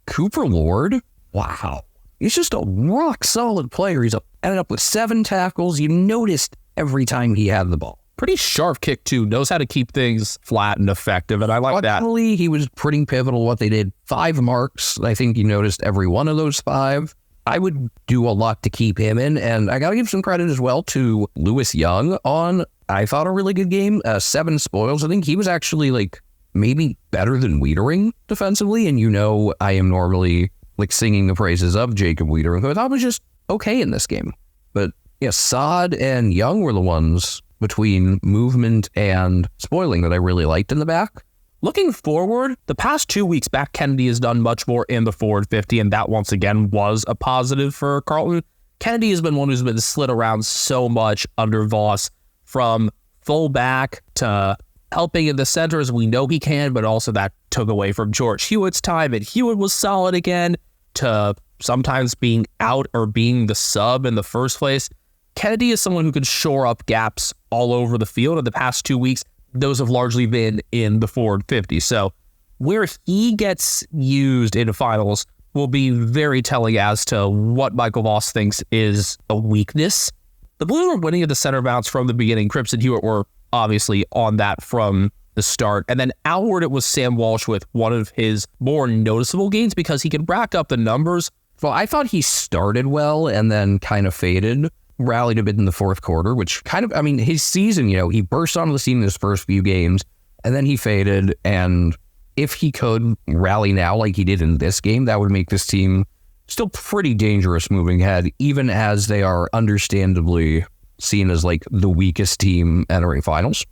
Cooper Lord, wow. He's just a rock solid player. He's ended up with 7 tackles. You noticed every time he had the ball. Pretty sharp kick too. Knows how to keep things flat and effective, and I like that. Luckily, he was pretty pivotal what they did. 5 marks. I think you noticed every one of those 5. I would do a lot to keep him in, and I got to give some credit as well to Lewis Young on, I thought, a really good game. 7 spoils. I think he was actually maybe better than Wiedering defensively, and I am normally singing the praises of Jacob Wiedering, who I thought was just okay in this game. But yeah, Saad and Young were the ones between movement and spoiling that I really liked in the back. Looking forward, the past 2 weeks back, Kennedy has done much more in the forward 50, and that once again was a positive for Carlton. Kennedy has been one who's been slid around so much under Voss, from fullback to helping in the center as we know he can, but also that took away from George Hewitt's time, and Hewitt was solid again, to sometimes being out or being the sub in the first place. Kennedy is someone who can shore up gaps all over the field. In the past 2 weeks, those have largely been in the forward 50. So where he gets used in finals will be very telling as to what Michael Voss thinks is a weakness. The Blues were winning at the center bounce from the beginning. Cripps and Hewitt were obviously on that from the start. And then outward, it was Sam Walsh with one of his more noticeable gains because he could rack up the numbers. Well, I thought he started well and then kind of faded. Rallied a bit in the fourth quarter, which his season, he burst onto the scene in his first few games, and then he faded, and if he could rally now like he did in this game, that would make this team still pretty dangerous moving ahead, even as they are understandably seen as the weakest team entering finals.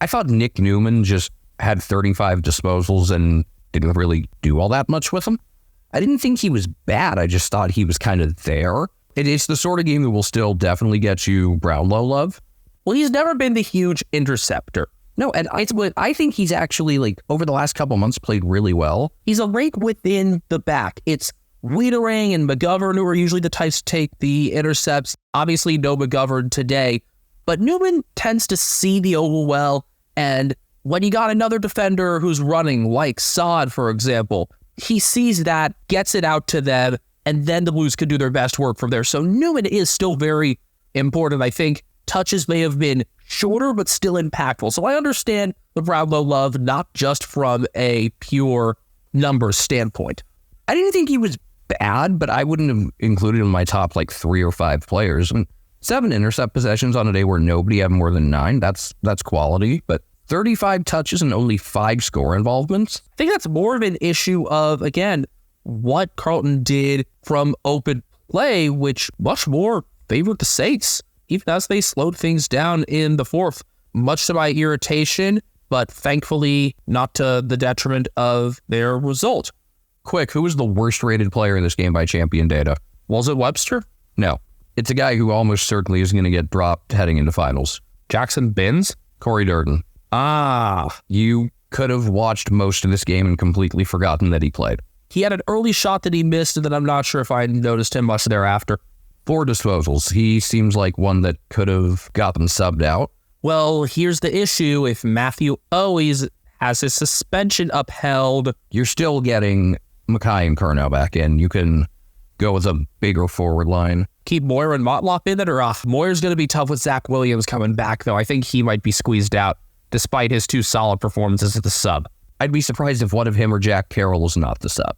I thought Nick Newman just had 35 disposals and didn't really do all that much with them. I didn't think he was bad, I just thought he was kind of there. It's the sort of game that will still definitely get you Brownlow love. Well, he's never been the huge interceptor. No, and I think he's actually, over the last couple months, played really well. He's a rake within the back. It's Wiedering and McGovern who are usually the types to take the intercepts. Obviously, no McGovern today. But Newman tends to see the oval well, and when you got another defender who's running, like Saad, for example, he sees that, gets it out to them, and then the Blues could do their best work from there. So Newman is still very important. I think touches may have been shorter, but still impactful. So I understand the Brownlow love, not just from a pure numbers standpoint. I didn't think he was bad, but I wouldn't have included him in my top 3 or 5 players. 7 intercept possessions on a day where nobody had more than 9. That's quality. But 35 touches and only 5 score involvements. I think that's more of an issue of, again, what Carlton did from open play, which much more favored the Saints, even as they slowed things down in the fourth, much to my irritation, but thankfully not to the detriment of their result. Quick, who was the worst rated player in this game by champion data? Was it Webster? No. It's a guy who almost certainly is going to get dropped heading into finals. Jackson Binns? Corey Durden. You could have watched most of this game and completely forgotten that he played. He had an early shot that he missed, and then I'm not sure if I noticed him much thereafter. 4 disposals. He seems like one that could have gotten subbed out. Well, here's the issue. If Matthew Owies has his suspension upheld, you're still getting Mackay and Curnow back in. You can go with a bigger forward line. Keep Moyer and Motlop in it, or Moyer's going to be tough with Zach Williams coming back, though. I think he might be squeezed out, despite his 2 solid performances at the sub. I'd be surprised if one of him or Jack Carroll is not the sub.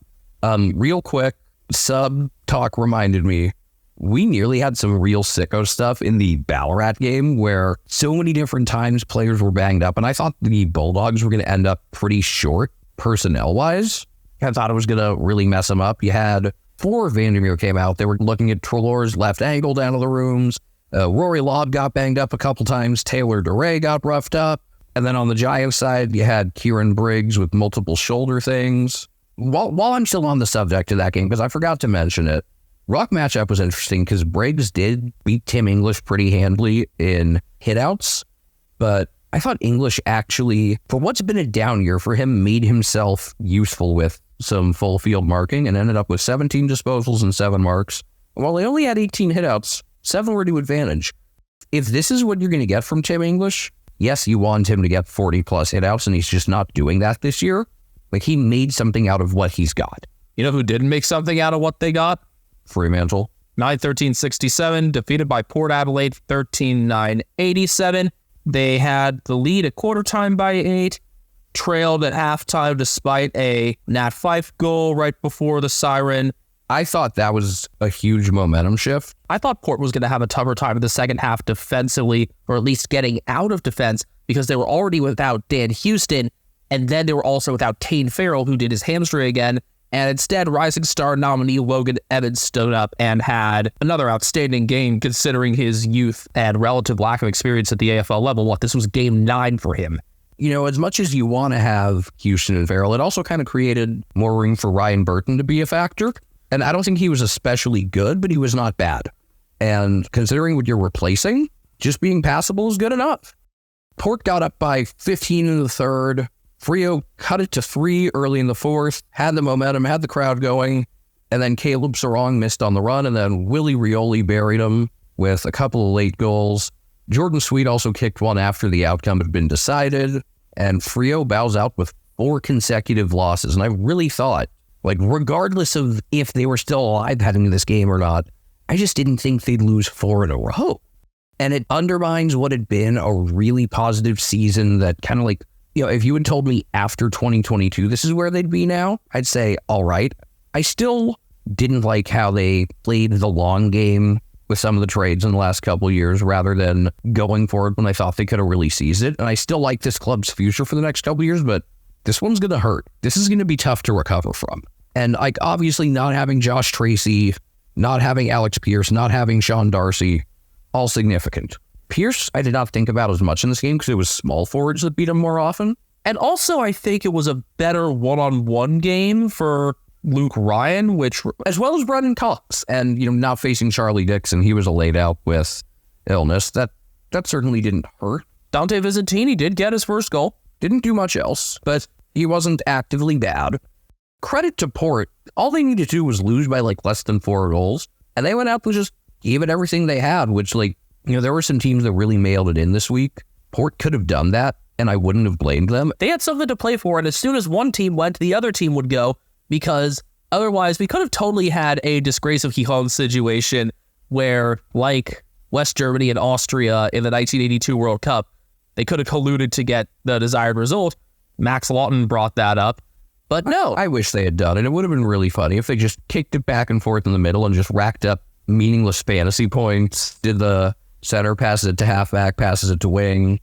Real quick, sub talk reminded me, we nearly had some real sicko stuff in the Ballarat game where so many different times players were banged up, and I thought the Bulldogs were going to end up pretty short personnel-wise. I thought it was going to really mess them up. You had 4 Vandermeer came out. They were looking at Treloar's left ankle down to the rooms. Rory Lobb got banged up a couple times. Taylor DeRay got roughed up. And then on the Giants side, you had Kieran Briggs with multiple shoulder things. While I'm still on the subject of that game, because I forgot to mention it, Rock matchup was interesting because Briggs did beat Tim English pretty handily in hitouts, but I thought English actually, for what's been a down year for him, made himself useful with some full field marking and ended up with 17 disposals and 7 marks. While he only had 18 hitouts, 7 were to advantage. If this is what you're going to get from Tim English, yes, you want him to get 40 plus hitouts, and he's just not doing that this year. Like, he made something out of what he's got. You know who didn't make something out of what they got? Fremantle. 9-13-67, defeated by Port Adelaide 13-9-87. They had the lead at quarter time by 8, trailed at halftime despite a Nat Fife goal right before the siren. I thought that was a huge momentum shift. I thought Port was going to have a tougher time in the second half defensively, or at least getting out of defense, because they were already without Dan Houston, and then they were also without Tane Farrell, who did his hamstring again. And instead, Rising Star nominee Logan Evans stood up and had another outstanding game considering his youth and relative lack of experience at the AFL level. This was game 9 for him. You know, as much as you want to have Houston and Farrell, it also kind of created more room for Ryan Burton to be a factor. And I don't think he was especially good, but he was not bad. And considering what you're replacing, just being passable is good enough. Port got up by 15 in the third. Freo cut it to 3 early in the fourth, had the momentum, had the crowd going, and then Caleb Sarong missed on the run, and then Willie Rioli buried him with a couple of late goals. Jordan Sweet also kicked one after the outcome had been decided, and Freo bows out with 4 consecutive losses. And I really thought, regardless of if they were still alive heading into this game or not, I just didn't think they'd lose 4 in a row. And it undermines what had been a really positive season that kind of if you had told me after 2022, this is where they'd be now, I'd say, all right. I still didn't like how they played the long game with some of the trades in the last couple of years rather than going for it when I thought they could have really seized it. And I still like this club's future for the next couple of years, but this one's going to hurt. This is going to be tough to recover from. And obviously not having Josh Tracy, not having Alex Pierce, not having Sean Darcy, all significant. Pierce, I did not think about as much in this game because it was small forwards that beat him more often. And also, I think it was a better one-on-one game for Luke Ryan, as well as Brendan Cox. And, not facing Charlie Dixon, he was laid out with illness. That certainly didn't hurt. Dante Visentini did get his first goal. Didn't do much else, but he wasn't actively bad. Credit to Port. All they needed to do was lose by less than 4 goals. And they went out and just gave it everything they had, which there were some teams that really mailed it in this week. Port could have done that, and I wouldn't have blamed them. They had something to play for, and as soon as one team went, the other team would go, because otherwise we could have totally had a disgrace of Gijón situation where, like West Germany and Austria in the 1982 World Cup, they could have colluded to get the desired result. Max Lawton brought that up. But no. I wish they had done it. It would have been really funny if they just kicked it back and forth in the middle and just racked up meaningless fantasy points. Did the center, passes it to halfback, passes it to wing.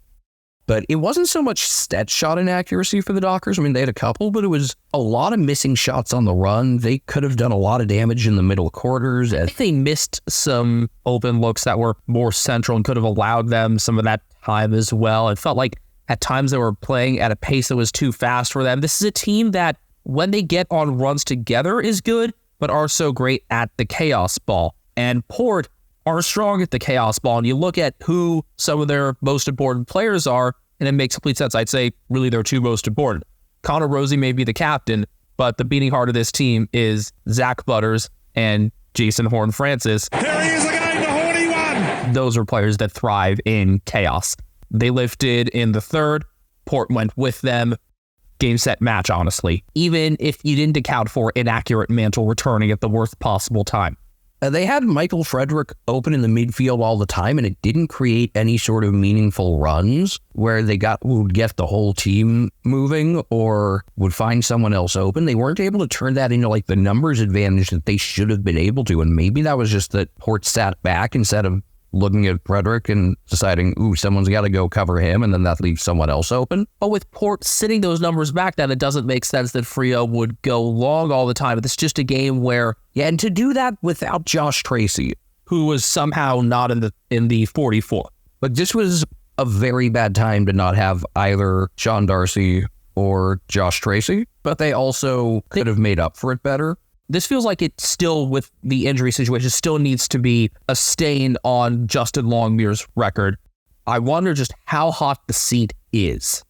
But it wasn't so much stat shot inaccuracy for the Dockers. I mean, they had a couple, but it was a lot of missing shots on the run. They could have done a lot of damage in the middle quarters. I think they missed some open looks that were more central and could have allowed them some of that time as well. It felt like at times they were playing at a pace that was too fast for them. This is a team that, when they get on runs together, is good, but are so great at the chaos ball. And Port are strong at the chaos ball. And you look at who some of their most important players are, and it makes complete sense. I'd say really their two most important. Connor Rosie may be the captain, but the beating heart of this team is Zach Butters and Jason Horn-Francis. Here he is again, the horny one. Those are players that thrive in chaos. They lifted in the third. Port went with them. Game, set, match, honestly. Even if you didn't account for inaccurate Mantle returning at the worst possible time. They had Michael Frederick open in the midfield all the time, and it didn't create any sort of meaningful runs where they would get the whole team moving or would find someone else open. They weren't able to turn that into like the numbers advantage that they should have been able to. And maybe that was just that Port sat back instead of looking at Frederick and deciding, someone's got to go cover him, and then that leaves someone else open. But with Port sitting those numbers back, then it doesn't make sense that Freo would go long all the time. It's just a game where, and to do that without Josh Tracy, who was somehow not in the 44. But this was a very bad time to not have either Sean Darcy or Josh Tracy, but they also could have made up for it better. This feels like it still, with the injury situation, still needs to be a stain on Justin Longmuir's record. I wonder just how hot the seat is.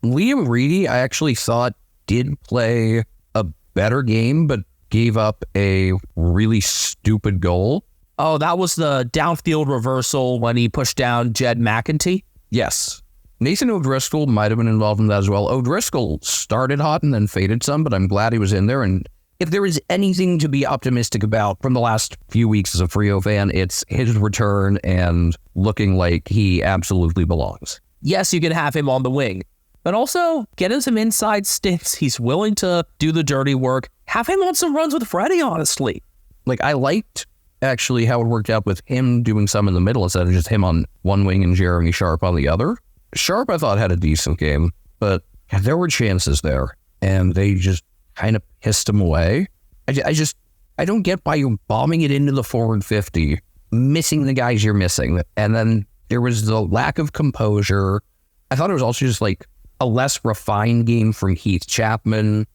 Liam Reedy, I actually thought, did play a better game, but gave up a really stupid goal. Oh, that was the downfield reversal when he pushed down Jed McEntee? Yes. Nathan O'Driscoll might have been involved in that as well. O'Driscoll started hot and then faded some, but I'm glad he was in there. And if there is anything to be optimistic about from the last few weeks as a Freo fan, it's his return and looking like he absolutely belongs. Yes, you can have him on the wing, but also get him some inside stints. He's willing to do the dirty work. Have him on some runs with Freddie, honestly. Like, I liked actually how it worked out with him doing some in the middle instead of just him on one wing and Jeremy Sharp on the other. Sharp, I thought, had a decent game, but there were chances there, and they just kind of pissed him away. I don't get why you're bombing it into the forward 50, missing the guys you're missing. And then there was the lack of composure. I thought it was also just like a less refined game from Heath Chapman.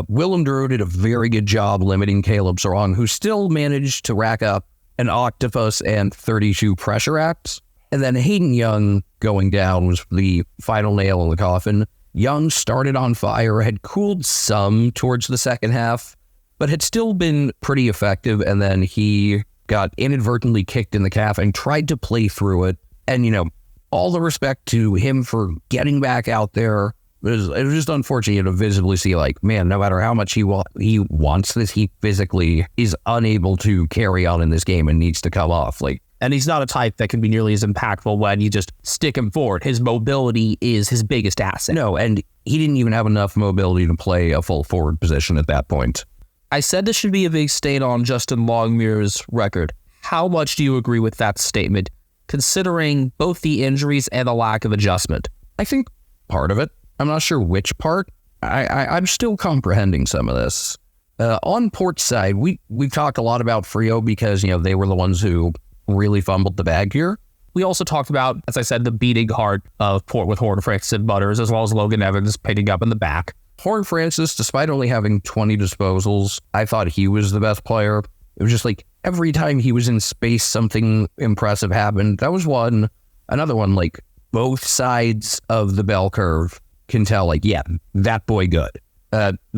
Willem Drew did a very good job limiting Caleb Sarong, who still managed to rack up an octopus and 32 pressure acts. And then Hayden Young going down was the final nail in the coffin. Young started on fire, had cooled some towards the second half, but had still been pretty effective. And then he got inadvertently kicked in the calf and tried to play through it. And, all the respect to him for getting back out there. It was just unfortunate to visibly see, like, man, no matter how much he wants this, he physically is unable to carry on in this game and needs to come off. And he's not a type that can be nearly as impactful when you just stick him forward. His mobility is his biggest asset. No, and he didn't even have enough mobility to play a full forward position at that point. I said this should be a big stain on Justin Longmuir's record. How much do you agree with that statement, considering both the injuries and the lack of adjustment? I think part of it. I'm not sure which part. I'm still comprehending some of this. On Port's side, we've talked a lot about Freo because, they were the ones who really fumbled the bag here. We also talked about, as I said, the beating heart of Port with Horn-Francis and Butters, as well as Logan Evans picking up in the back. Horn-Francis, despite only having 20 disposals, I thought he was the best player. It was just like every time he was in space, something impressive happened. That was one. Another one, like both sides of the bell curve can tell, like, yeah, that boy good.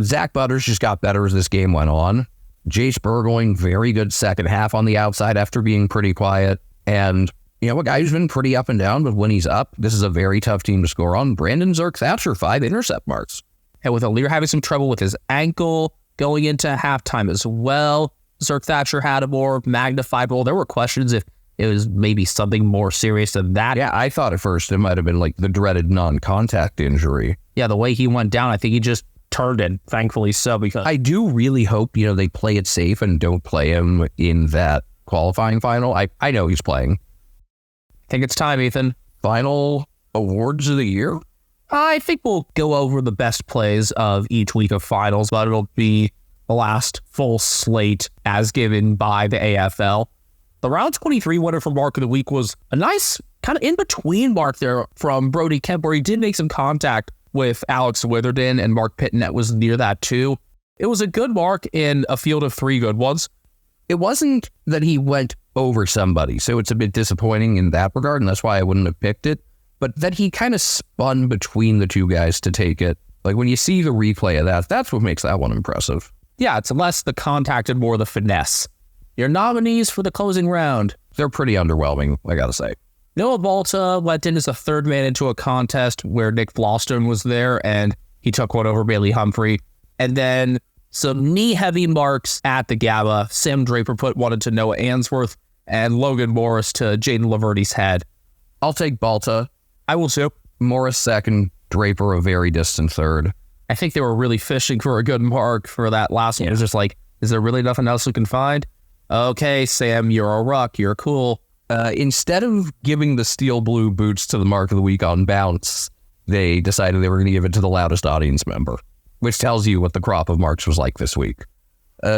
Zach Butters just got better as this game went on. Jace Burgoyne, very good second half on the outside after being pretty quiet. And, a guy who's been pretty up and down, but when he's up, this is a very tough team to score on. Brandon Zerk-Thatcher, 5 intercept marks. And with Aleer having some trouble with his ankle going into halftime as well, Zerk-Thatcher had a more magnified role. There were questions if it was maybe something more serious than that. Yeah, I thought at first it might have been like the dreaded non-contact injury. Yeah, the way he went down, I think he just turned it, thankfully so, because I do really hope, they play it safe and don't play him in that qualifying final. I know he's playing. I think it's time, Ethan. Final awards of the year? I think we'll go over the best plays of each week of finals, but it'll be the last full slate as given by the AFL. The round 23 winner for Mark of the Week was a nice kind of in-between mark there from Brody Kemp, where he did make some contact with Alex Witherden, and Mark Pitnet was near that too. It was a good mark in a field of 3 good ones. It wasn't that he went over somebody, so it's a bit disappointing in that regard, and that's why I wouldn't have picked it, but that he kind of spun between the two guys to take it. Like, when you see the replay of that, that's what makes that one impressive. Yeah, it's less the contact and more the finesse. Your nominees for the closing round. They're pretty underwhelming, I gotta say. Noah Balta went in as a third man into a contest where Nick Floston was there, and he took one over Bailey Humphrey. And then some knee-heavy marks at the Gala. Sam Draper put one into Noah Answorth, and Logan Morris to Jaden Laverty's head. I'll take Balta. I will too. Morris second, Draper a very distant third. I think they were really fishing for a good mark for that last one. It was just like, is there really nothing else we can find? Okay, Sam, you're a ruck. You're cool. Instead of giving the steel blue boots to the Mark of the Week on bounce, they decided they were going to give it to the loudest audience member, which tells you what the crop of marks was like this week.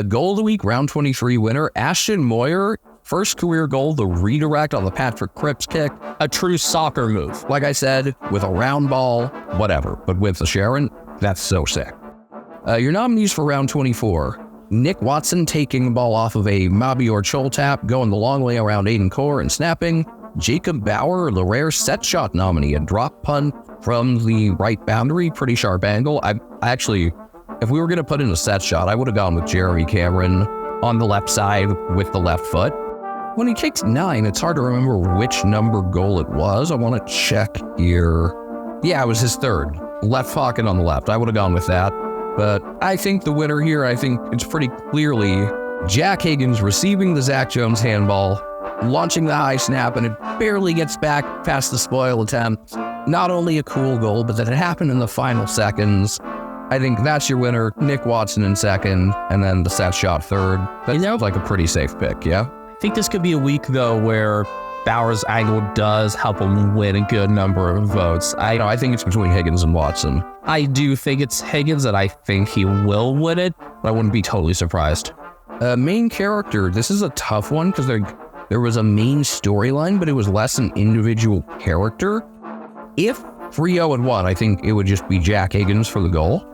Goal of the Week, round 23 winner, Ashton Moyer. First career goal, the redirect on the Patrick Cripps kick. A true soccer move. Like I said, with a round ball, whatever. But with the Sharon, that's so sick. Your nominees for round 24. Nick Watson taking the ball off of a Mabi or Chol tap, going the long way around Aiden Core and snapping. Jacob Bauer, the rare set shot nominee, a drop punt from the right boundary, pretty sharp angle. I actually, if we were going to put in a set shot, I would have gone with Jeremy Cameron on the left side with the left foot. When he kicked 9, it's hard to remember which number goal it was. I want to check here. Yeah, it was his third. Left pocket on the left. I would have gone with that. But I think the winner here, I think it's pretty clearly Jack Higgins receiving the Zach Jones handball, launching the high snap, and it barely gets back past the spoil attempt. Not only a cool goal, but that it happened in the final seconds. I think that's your winner, Nick Watson in second, and then the set shot third. That sounds like a pretty safe pick, yeah? I think this could be a week, though, where Bauer's angle does help him win a good number of votes. I think it's between Higgins and Watson. I do think it's Higgins, and I think he will win it, but I wouldn't be totally surprised. Main character, this is a tough one because there was a main storyline, but it was less an individual character. If 3-0-1, I think it would just be Jack Higgins for the goal.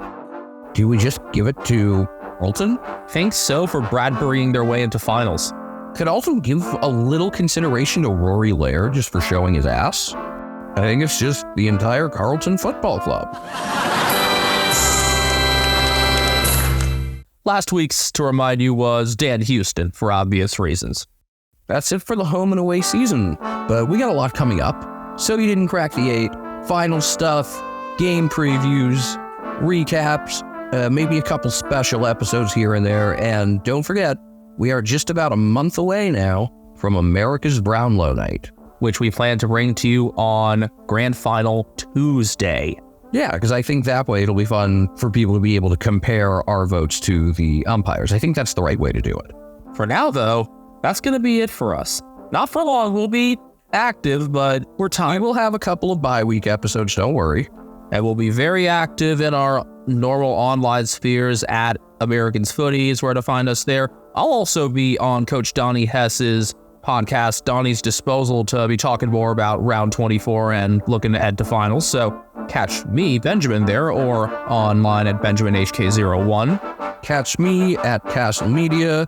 Do we just give it to Alton? Think so, for Bradburying their way into finals. Could also give a little consideration to Rory Laird just for showing his ass. I think it's just the entire Carlton Football Club. Last week's, to remind you, was Dan Houston, for obvious reasons. That's it for the home and away season, but we got a lot coming up. So You Didn't Crack the 8, final stuff, game previews, recaps, maybe a couple special episodes here and there, and don't forget, we are just about a month away now from America's Brownlow Night, which we plan to bring to you on Grand Final Tuesday. Yeah, because I think that way it'll be fun for people to be able to compare our votes to the umpires. I think that's the right way to do it. For now, though, that's going to be it for us. Not for long, we'll be active, but we'll have a couple of bye-week episodes, don't worry. And we'll be very active in our normal online spheres at Americans Footy is where to find us there. I'll also be on Coach Donnie Hess's podcast, Donnie's Disposal, to be talking more about round 24 and looking ahead to finals. So catch me, Benjamin, there, or online at BenjaminHK01. Catch me at Castle Media.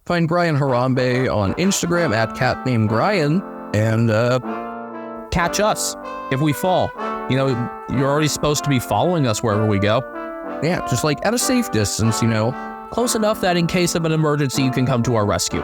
Find Brian Harambe on Instagram at CatNameDBrian. And catch us if we fall. You know, you're already supposed to be following us wherever we go. Yeah, just like at a safe distance, close enough that in case of an emergency, you can come to our rescue.